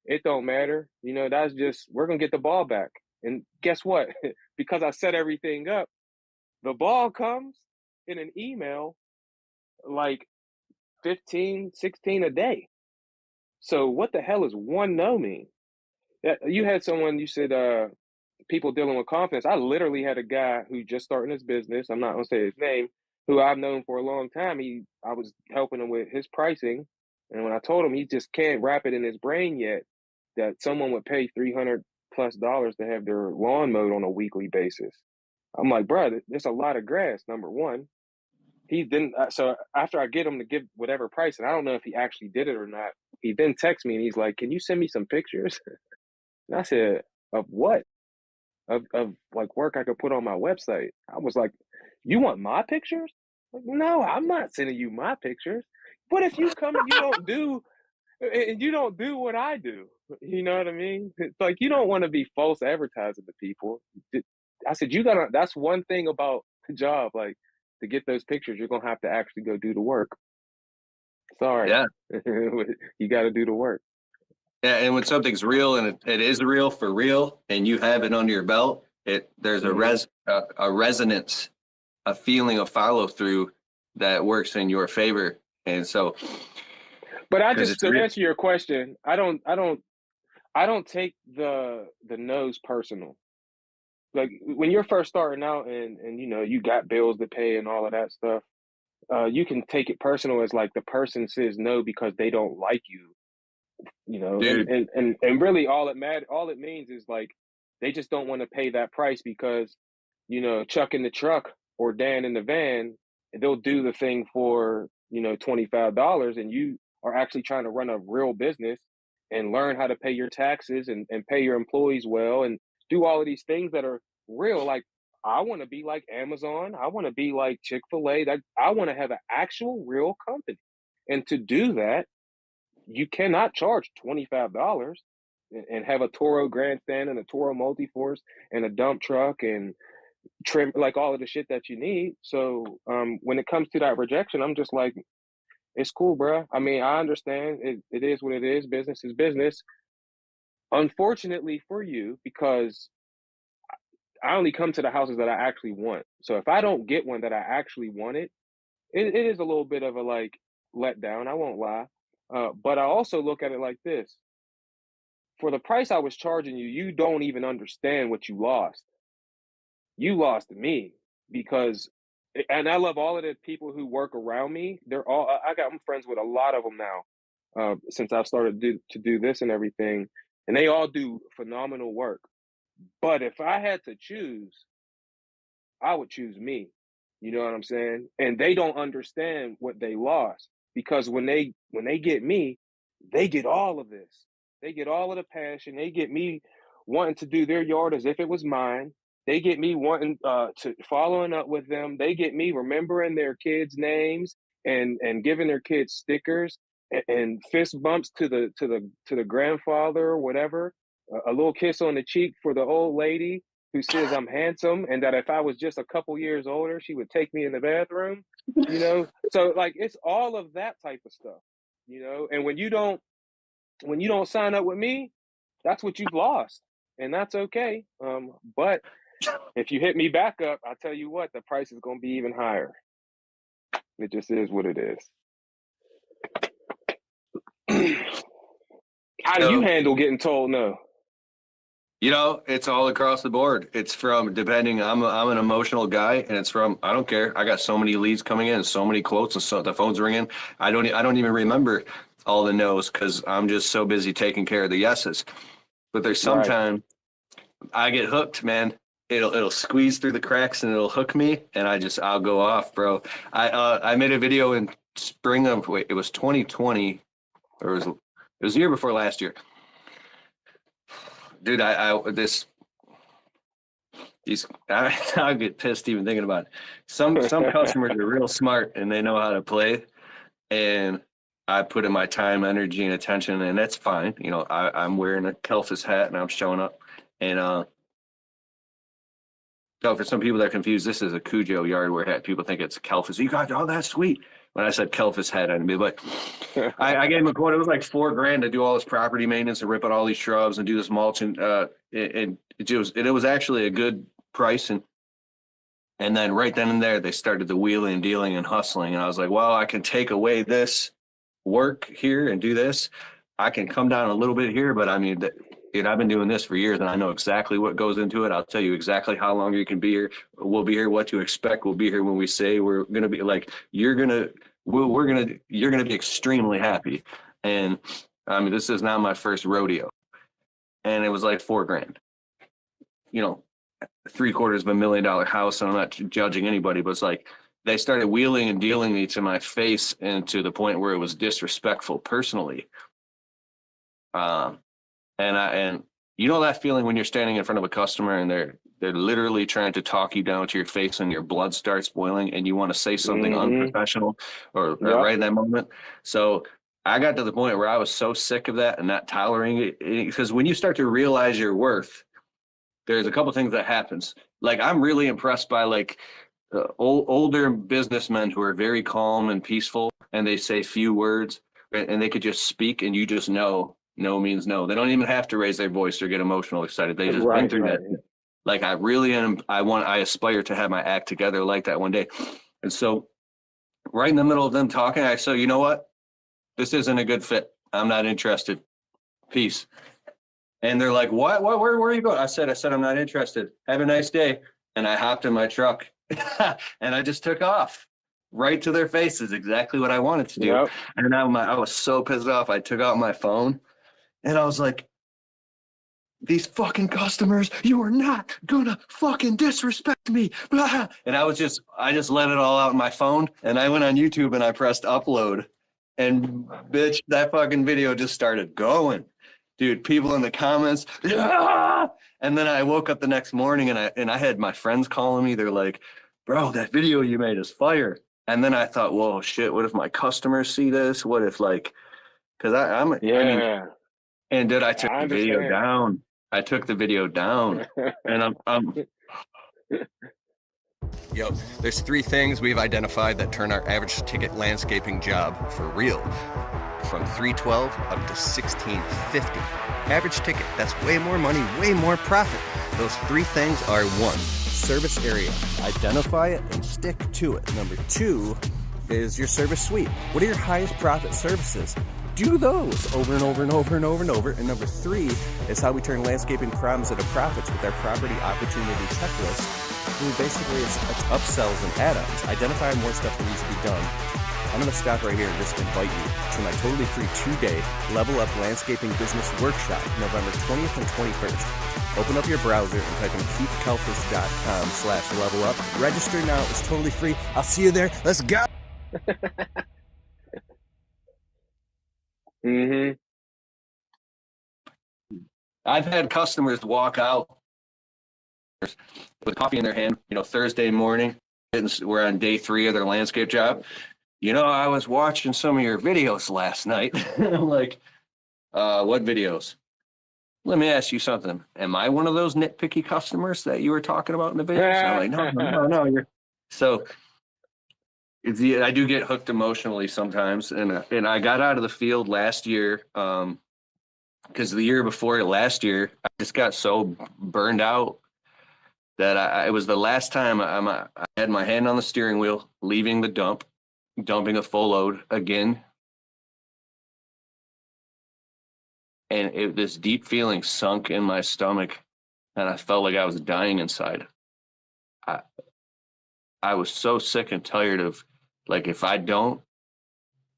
it don't matter. You know, that's just, we're going to get the ball back. And guess what? Because I set everything up, the ball comes in an email like 15, 16 a day. So what the hell is one no mean? You had someone, you said, people dealing with confidence. I literally had a guy who just starting his business. I'm not going to say his name, who I've known for a long time. I was helping him with his pricing. And when I told him he just can't wrap it in his brain yet that someone would pay $300+ to have their lawn mowed on a weekly basis. I'm like, bro, there's a lot of grass, number one. So after I get him to give whatever price, and I don't know if he actually did it or not, he then texts me and he's like, can you send me some pictures? And I said, of what? Of like work I could put on my website. I was like, you want my pictures? Like, no, I'm not sending you my pictures. What if you come and you don't do what I do? You know what I mean? It's like, you don't want to be false advertising to people. I said, that's one thing about the job. Like, to get those pictures, you're going to have to actually go do the work. Sorry. Yeah. You got to do the work. Yeah, and when something's real and it is real for real, and you have it under your belt, there's a resonance, a feeling of follow through that works in your favor, and so. But to answer your question, I don't take the no's personal. Like when you're first starting out and you know you got bills to pay and all of that stuff, you can take it personal as like the person says no because they don't like you. You know, and really all it means is like they just don't want to pay that price because, you know, Chuck in the truck or Dan in the van, they'll do the thing for, you know, $25, and you are actually trying to run a real business and learn how to pay your taxes and pay your employees well and do all of these things that are real. Like, I want to be like Amazon. I want to be like Chick-fil-A. I want to have an actual real company. And to do that, you cannot charge $25 and have a Toro grandstand and a Toro multi-force and a dump truck and trim, like all of the shit that you need. So when it comes to that rejection, I'm just like, it's cool, bro. I mean, I understand it is what it is. Business is business. Unfortunately for you, because I only come to the houses that I actually want. So if I don't get one that I actually wanted, it is a little bit of a like letdown. I won't lie. But I also look at it like this. For the price I was charging you, you don't even understand what you lost. You lost me because, and I love all of the people who work around me. I'm friends with a lot of them now since I've started to do this and everything. And they all do phenomenal work. But if I had to choose, I would choose me. You know what I'm saying? And they don't understand what they lost because when they get me, they get all of this. They get all of the passion. They get me wanting to do their yard as if it was mine. They get me wanting to following up with them. They get me remembering their kids' names and giving their kids stickers. and fist bumps to the grandfather or whatever, a little kiss on the cheek for the old lady who says I'm handsome, and that if I was just a couple years older, she would take me in the bathroom, you know? So like, it's all of that type of stuff, you know? And when you don't sign up with me, that's what you've lost, and that's okay. But if you hit me back up, I tell you what, the price is going to be even higher. It just is what it is. How do you handle getting told no? You know, it's all across the board. It's from depending. I'm an emotional guy, and it's from I don't care. I got so many leads coming in, so many quotes, and so the phone's ringing. I don't even remember all the no's because I'm just so busy taking care of the yeses. But there's sometimes I get hooked, man. It'll squeeze through the cracks and it'll hook me, and I'll go off, bro. I made a video in spring of it was 2020, or it was the year before last year. Dude, I get pissed even thinking about it. Some customers are real smart and they know how to play, and I put in my time, energy, and attention, and that's fine. You know, I'm wearing a Kalfas hat and I'm showing up, and so for some people that are confused, this is a Cujo yardware hat. People think it's Kalfas. You got, oh, that's sweet. When I said Kalfas hat on me, but I gave him a quote. It was like $4,000 to do all this property maintenance and rip out all these shrubs and do this mulch, and it was actually a good price. And then right then and there, they started the wheeling and dealing and hustling, and I was like, well, I can take away this work here and do this. I can come down a little bit here, but I mean, I've been doing this for years, and I know exactly what goes into it. I'll tell you exactly how long you can be here. We'll be here, what to expect. We'll be here when we say we're going to be. Like, you're going to be extremely happy. And I mean, this is not my first rodeo. And it was like $4,000, you know, $750,000 house. And I'm not judging anybody, but it's like, they started wheeling and dealing me to my face, and to the point where it was disrespectful personally. And you know that feeling when you're standing in front of a customer and they're literally trying to talk you down to your face and your blood starts boiling and you want to say something unprofessional or right in that moment. So I got to the point where I was so sick of that and not tolerating it, because when you start to realize your worth, there's a couple things that happens. Like, I'm really impressed by like older businessmen who are very calm and peaceful, and they say few words, and they could just speak, and you just know. No means no. They don't even have to raise their voice or get emotional excited. They just been through that. Like, I really am. I aspire to have my act together like that one day. And so right in the middle of them talking, I said, you know what? This isn't a good fit. I'm not interested. Peace. And they're like, what? Where are you going? I said, I'm not interested. Have a nice day. And I hopped in my truck and I just took off. Right to their faces, exactly what I wanted to do. Yep. And I was so pissed off. I took out my phone. And I was like, these fucking customers, you are not gonna fucking disrespect me. Blah. And I just let it all out on my phone. And I went on YouTube and I pressed upload. And bitch, that fucking video just started going. Dude, people in the comments. Ah! And then I woke up the next morning and I had my friends calling me. They're like, bro, that video you made is fire. And then I thought, whoa, shit, what if my customers see this? What if, like, because I'm. And dude, I took the video down. I took the video down, and I'm. Yo, there's 3 things we've identified that turn our average ticket landscaping job for real. From $312 up to $1,650. Average ticket, that's way more money, way more profit. Those 3 things are: 1, service area. Identify it and stick to it. Number 2 is your service suite. What are your highest profit services? Do those over and over and over and over and over. And number 3 is how we turn landscaping problems into profits with our property opportunity checklist. And basically, it's upsells and add-ons. Identify more stuff that needs to be done. I'm going to stop right here and just invite you to my totally free 2-day Level Up Landscaping Business Workshop, November 20th and 21st. Open up your browser and type in keithkalfas.com/levelup. Register now. It's totally free. I'll see you there. Let's go. I've had customers walk out with coffee in their hand, you know, Thursday morning. We're on day 3 of their landscape job. I was watching some of your videos last night. I'm like, what videos? Let me ask you something. Am I one of those nitpicky customers that you were talking about in the videos? And I'm like, no. So I do get hooked emotionally sometimes. And I got out of the field last year because the year before last year, I just got so burned out that it was the last time I had my hand on the steering wheel, leaving the dump, dumping a full load again. And this deep feeling sunk in my stomach, and I felt like I was dying inside. I was so sick and tired of, like, if I don't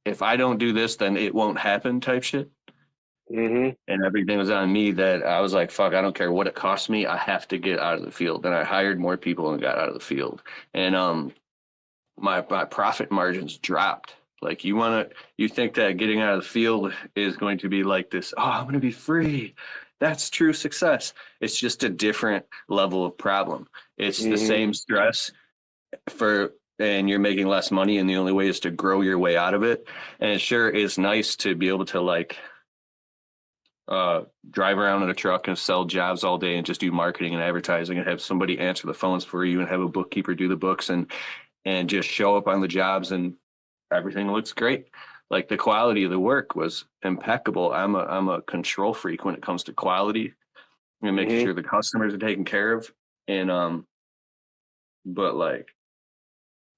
do this, then it won't happen type shit. Mm-hmm. And everything was on me that I was like, fuck, I don't care what it costs me. I have to get out of the field. And I hired more people and got out of the field. And my profit margins dropped. Like, you think that getting out of the field is going to be like this, oh, I'm going to be free. That's true success. It's just a different level of problem. It's the same stress and you're making less money, and the only way is to grow your way out of it. And it sure is nice to be able to, like, drive around in a truck and sell jobs all day and just do marketing and advertising and have somebody answer the phones for you and have a bookkeeper do the books and just show up on the jobs and everything looks great. Like, the quality of the work was impeccable. I'm a control freak when it comes to quality and making sure the customers are taken care of. And but, like,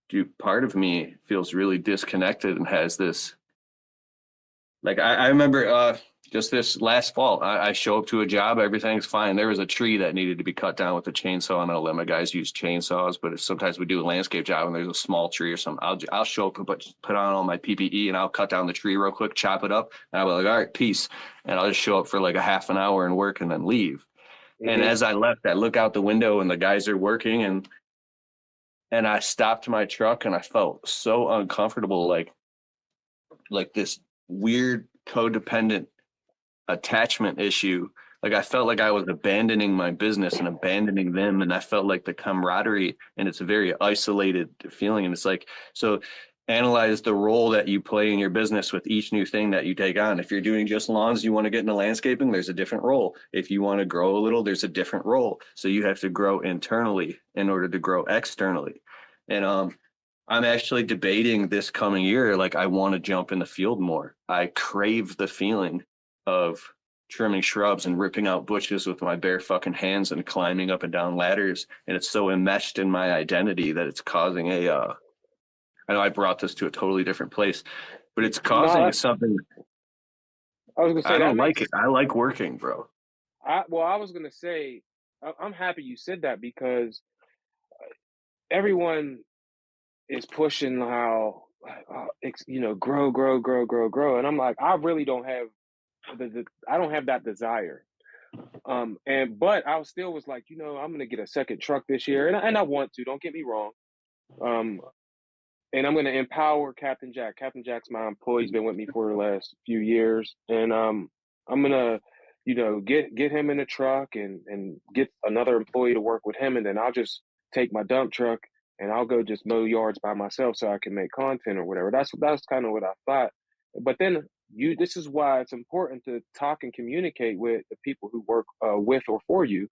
dude, part of me feels really disconnected and has this, like, I remember just this last fall, I show up to a job, everything's fine. There was a tree that needed to be cut down with a chainsaw, and I'll let my guys use chainsaws. But if sometimes we do a landscape job and there's a small tree or something, I'll show up and put on all my PPE and I'll cut down the tree real quick, chop it up, and I'll be like, all right, peace. And I'll just show up for like a half an hour and work and then leave. And as I left, I look out the window and the guys are working, and I stopped my truck and I felt so uncomfortable, like this weird codependent attachment issue. Like, I felt like I was abandoning my business and abandoning them, and I felt like the camaraderie, and it's a very isolated feeling. And it's like, so analyze the role that you play in your business with each new thing that you take on. If you're doing just lawns, you want to get into landscaping, there's a different role. If you want to grow a little, there's a different role. So you have to grow internally in order to grow externally. And I'm actually debating this coming year, like, I want to jump in the field more. I crave the feeling of trimming shrubs and ripping out bushes with my bare fucking hands and climbing up and down ladders. And it's so enmeshed in my identity that it's causing I know I brought this to a totally different place, but it's causing something. I was gonna say, I don't like it. I like working, bro. I was gonna say, I'm happy you said that, because everyone is pushing how, grow. And I'm like, I really don't have I don't have that desire. But I still was like, I'm gonna get a second truck this year, and I want to. Don't get me wrong. And I'm gonna empower Captain Jack. Captain Jack's my employee. He's been with me for the last few years, and I'm gonna, get him in a truck and get another employee to work with him, and then I'll just take my dump truck and I'll go just mow yards by myself so I can make content or whatever. That's kind of what I thought. But then this is why it's important to talk and communicate with the people who work with or for you,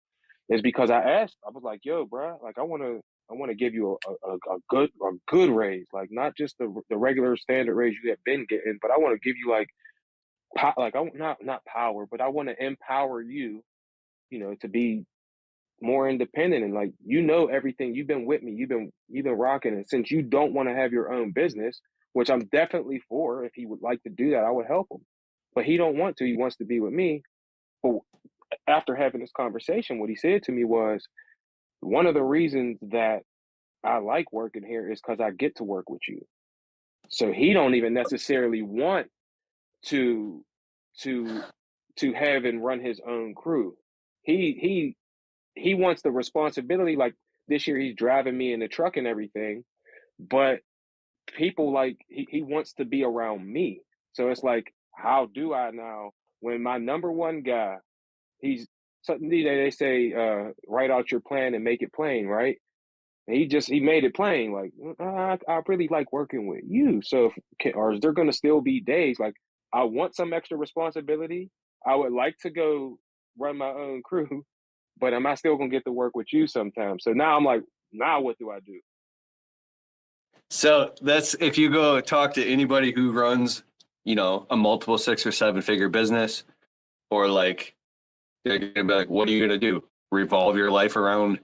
is because I was like, yo, bro, like, I want to give you a good raise, like, not just the regular standard raise you have been getting, but I want to give you like I not power, but I want to empower you, to be more independent, and, like, everything. You've been with me, you've been rocking, and since you don't want to have your own business, which I'm definitely for, if he would like to do that, I would help him. But he don't want to. He wants to be with me. But after having this conversation, what he said to me was, one of the reasons that I like working here is because I get to work with you. So he don't even necessarily want to have and run his own crew. He wants the responsibility. Like, this year he's driving me in the truck and everything, but people, like, he wants to be around me. So it's like, how do I now, when my number one guy, he's something they say, write out your plan and make it plain, right? And he made it plain, like, I really like working with you. So, or is there going to still be days like I want some extra responsibility? I would like to go run my own crew, but am I still going to get to work with you sometimes? So now I'm like, now what do I do? So that's, if you go talk to anybody who runs, you know, a multiple 6 or 7 figure business, or like, they're gonna be like, what are you gonna do? Revolve your life around,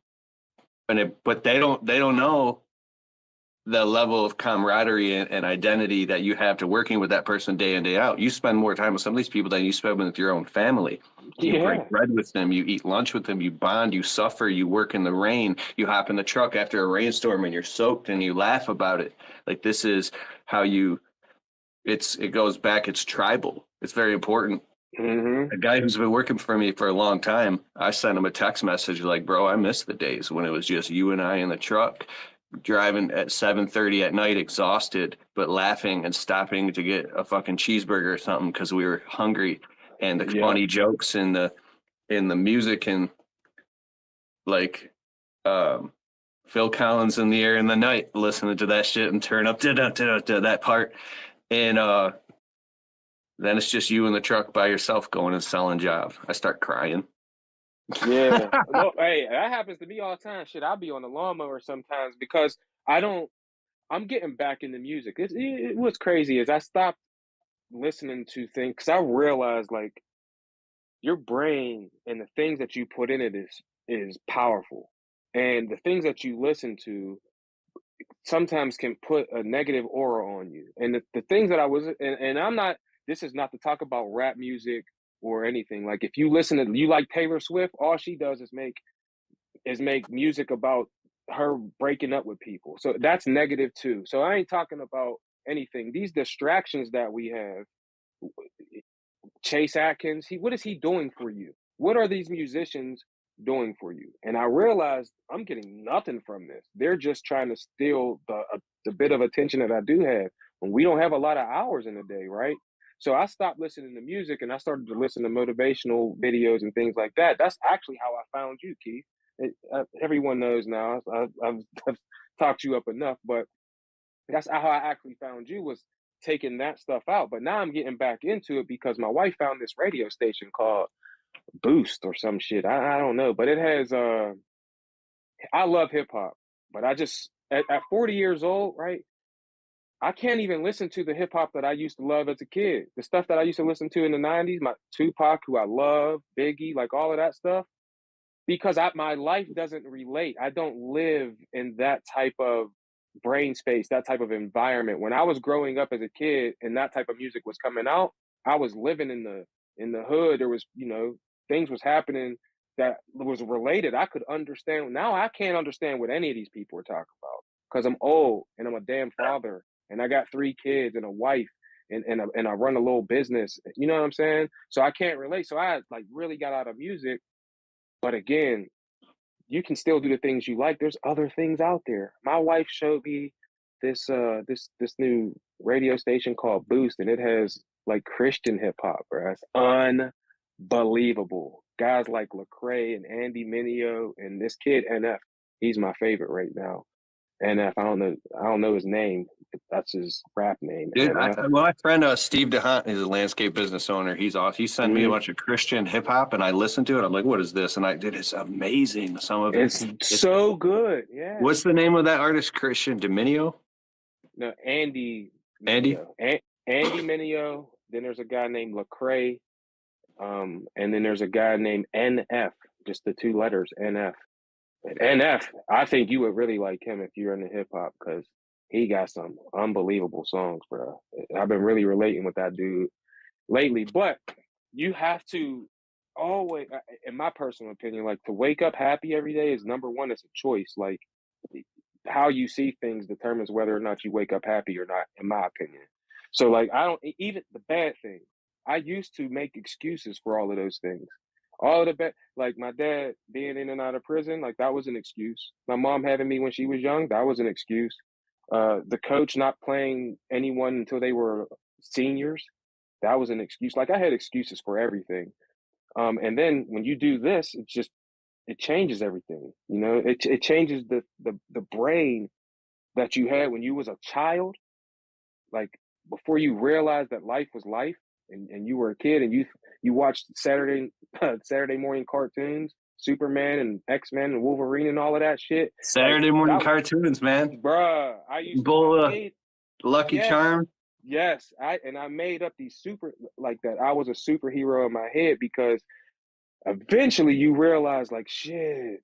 but they don't know the level of camaraderie and identity that you have to working with that person day in, day out. You spend more time with some of these people than you spend with your own family. You break bread with them, you eat lunch with them, you bond, you suffer, you work in the rain, you hop in the truck after a rainstorm and you're soaked and you laugh about it. Like, this is how it goes back, it's tribal. It's very important. Mm-hmm. A guy who's been working for me for a long time, I sent him a text message like, bro, I miss the days when it was just you and I in the truck, driving at 7:30 at night, exhausted, but laughing and stopping to get a fucking cheeseburger or something because we were hungry, and the funny jokes and the music, and like Phil Collins in the air in the night, listening to that shit and turn up to that part. And then it's just you in the truck by yourself going and selling jobs. I start crying. Yeah. Well, hey, that happens to me all the time. Shit, I'll be on the lawnmower sometimes because I'm getting back into music. What's crazy is I stopped listening to things because I realized, like, your brain and the things that you put in it is powerful. And the things that you listen to sometimes can put a negative aura on you. And the things that and I'm not, this is not to talk about rap music or anything. Like, if you listen to, you like Taylor Swift, all she does is make music about her breaking up with people. So that's negative too. So I ain't talking about anything. These distractions that we have, Chase Atkins, what is he doing for you? What are these musicians doing for you? And I realized I'm getting nothing from this. They're just trying to steal the bit of attention that I do have when we don't have a lot of hours in a day, right? So I stopped listening to music and I started to listen to motivational videos and things like that. That's actually how I found you, Keith. Everyone knows now. I've talked you up enough, but that's how I actually found you, was taking that stuff out. But now I'm getting back into it because my wife found this radio station called Boost or some shit. I don't know, but it has I love hip hop, but I just at 40 years old, right? I can't even listen to the hip hop that I used to love as a kid. The stuff that I used to listen to in the 90s, my Tupac, who I love, Biggie, like all of that stuff, because my life doesn't relate. I don't live in that type of brain space, that type of environment. When I was growing up as a kid and that type of music was coming out, I was living in the hood. There was, things was happening that was related. I could understand. Now I can't understand what any of these people are talking about because I'm old and I'm a damn father and I got 3 kids and a wife and I run a little business. You know what I'm saying? So I can't relate. So I like really got out of music. But again, you can still do the things you like. There's other things out there. My wife showed me this new radio station called Boost, and it has like Christian hip hop, bro. It's unbelievable. Guys like Lecrae and Andy Mineo and this kid NF. He's my favorite right now. NF. I don't know his name. But that's his rap name. Dude, my friend Steve DeHunt is a landscape business owner. He's awesome. He sent me a bunch of Christian hip hop, and I listened to it. I'm like, "What is this?" And it's amazing. Some of it's so good. Yeah. What's the name of that artist? Christian Dominio? No, Andy. Andy. Andy Mineo. Then there's a guy named Lecrae, and then there's a guy named NF. Just the 2 letters, NF. And NF. I think you would really like him if you're into hip hop because he got some unbelievable songs, bro. I've been really relating with that dude lately. But you have to always, in my personal opinion, like to wake up happy every day is number one. It's a choice. Like how you see things determines whether or not you wake up happy or not, in my opinion. So like I don't, even the bad things, I used to make excuses for all of those things. All of the bad, like my dad being in and out of prison, like that was an excuse. My mom having me when she was young, that was an excuse. The coach not playing anyone until they were seniors, that was an excuse. Like I had excuses for everything. And then when you do this, it's just it changes everything. You know, it changes the brain that you had when you was a child, like before you realized that life was life, and you were a kid, and you watched Saturday morning cartoons, Superman and X-Men and Wolverine and all of that shit. Saturday morning cartoons, man. Bruh, I made, Lucky Charm. Yes, I made up these like that. I was a superhero in my head because eventually you realize, like, shit,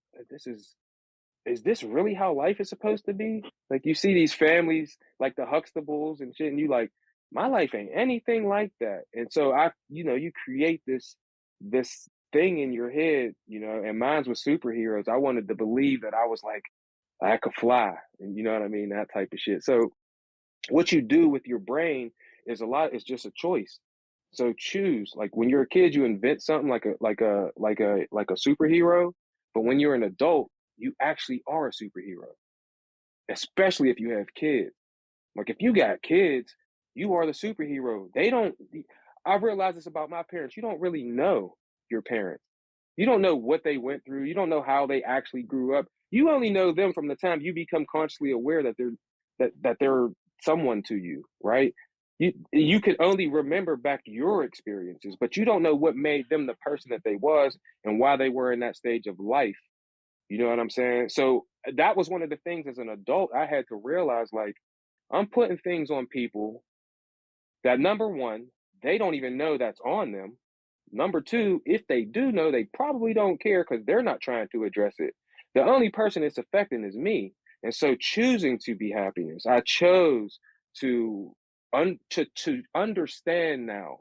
is this really how life is supposed to be? Like, you see these families like the Huxtables and shit, and you like, my life ain't anything like that. And so you create this thing in your head, and mine's with superheroes. I wanted to believe that I was like, I could fly, and you know what I mean, that type of shit. So what you do with your brain is just a choice. So choose. Like when you're a kid, you invent something like a superhero, but when you're an adult, you actually are a superhero. Especially if you have kids. Like if you got kids, you are the superhero. I realize this about my parents. You don't really know your parents. You don't know what they went through. You don't know how they actually grew up. You only know them from the time you become consciously aware that they're someone to you, right? You can only remember back your experiences, but you don't know what made them the person that they was and why they were in that stage of life. You know what I'm saying? So that was one of the things as an adult I had to realize, like, I'm putting things on people that, number one, they don't even know that's on them. Number two, if they do know, they probably don't care because they're not trying to address it. The only person it's affecting is me. And so choosing to be happiness, I chose to understand now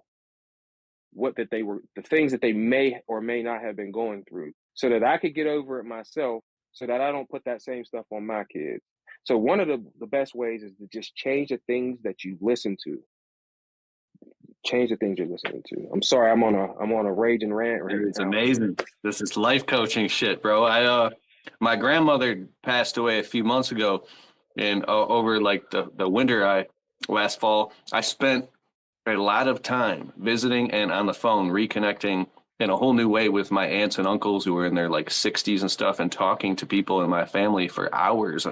the things that they may or may not have been going through, so that I could get over it myself, so that I don't put that same stuff on my kids. So one of the best ways is to just change the things that you listen to. Change the things you're listening to. I'm sorry, I'm on a raging rant. It's amazing. This is life coaching shit, bro. My grandmother passed away a few months ago, and over like the winter, last fall, I spent a lot of time visiting and on the phone reconnecting in a whole new way with my aunts and uncles who were in their like 60s and stuff, and talking to people in my family for hours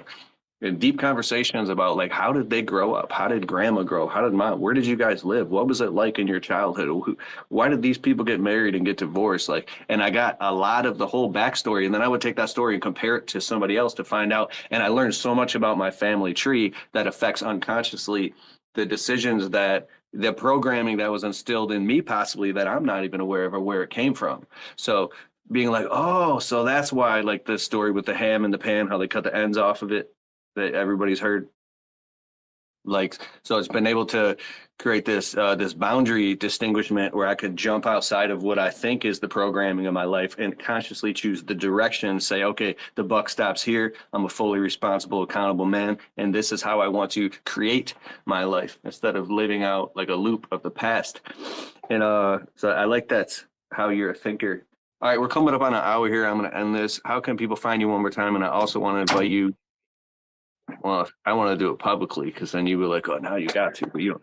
in deep conversations about like, how did they grow up? How did grandma grow? How did mom? Where did you guys live? What was it like in your childhood? Why did these people get married and get divorced? Like, and I got a lot of the whole backstory, and then I would take that story and compare it to somebody else to find out. And I learned so much about my family tree that affects unconsciously the decisions the programming that was instilled in me, possibly, that I'm not even aware of or where it came from. So being like, oh, so that's why, like this story with the ham in the pan, how they cut the ends off of it, that everybody's heard. Like, so it's been able to create this boundary distinguishment where I could jump outside of what I think is the programming of my life and consciously choose the direction, say, okay, the buck stops here. I'm a fully responsible, accountable man, and this is how I want to create my life, instead of living out like a loop of the past. And so I like that's how you're a thinker. All right, we're coming up on an hour here. I'm going to end this. How can people find you one more time? And I also want to invite you. Well, I want to do it publicly, because then you were like, oh, now you got to. But you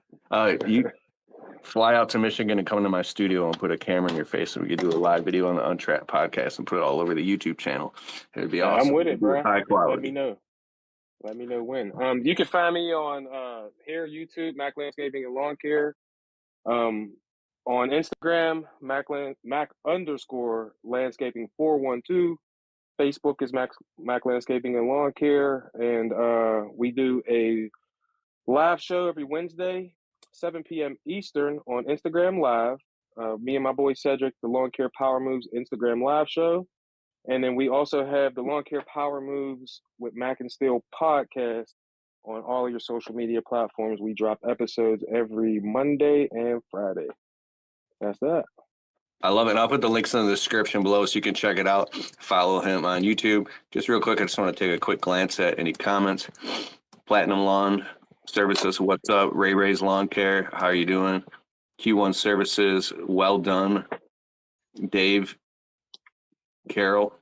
fly out to Michigan and come to my studio and put a camera in your face, so we could do a live video on the Untrapped podcast and put it all over the YouTube channel. It'd be awesome. I'm with it, bro. High quality. Let me know when. You can find me on here, YouTube, Mack Landscaping and Lawn Care. On Instagram, Mack_landscaping 412. Facebook is Mack Landscaping and Lawn Care, and we do a live show every Wednesday, 7 p.m. Eastern on Instagram Live. Me and my boy Cedric, the Lawn Care Power Moves Instagram Live show, and then we also have the Lawn Care Power Moves with Mack and Steel podcast on all of your social media platforms. We drop episodes every Monday and Friday. That's that. I love it. I'll put the links in the description below so you can check it out. Follow him on YouTube. Just real quick, I just want to take a quick glance at any comments. Platinum Lawn Services, what's up? Ray's Lawn Care, how are you doing? Q1 Services, well done. Dave, Carol,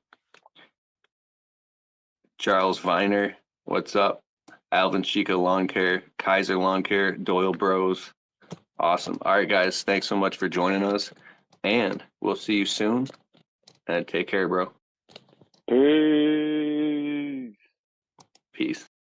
Charles Viner, what's up? Alvin Chica Lawn Care, Kaiser Lawn Care, Doyle Bros. Awesome. All right, guys, thanks so much for joining us. And we'll see you soon. And take care, bro. Peace. Peace.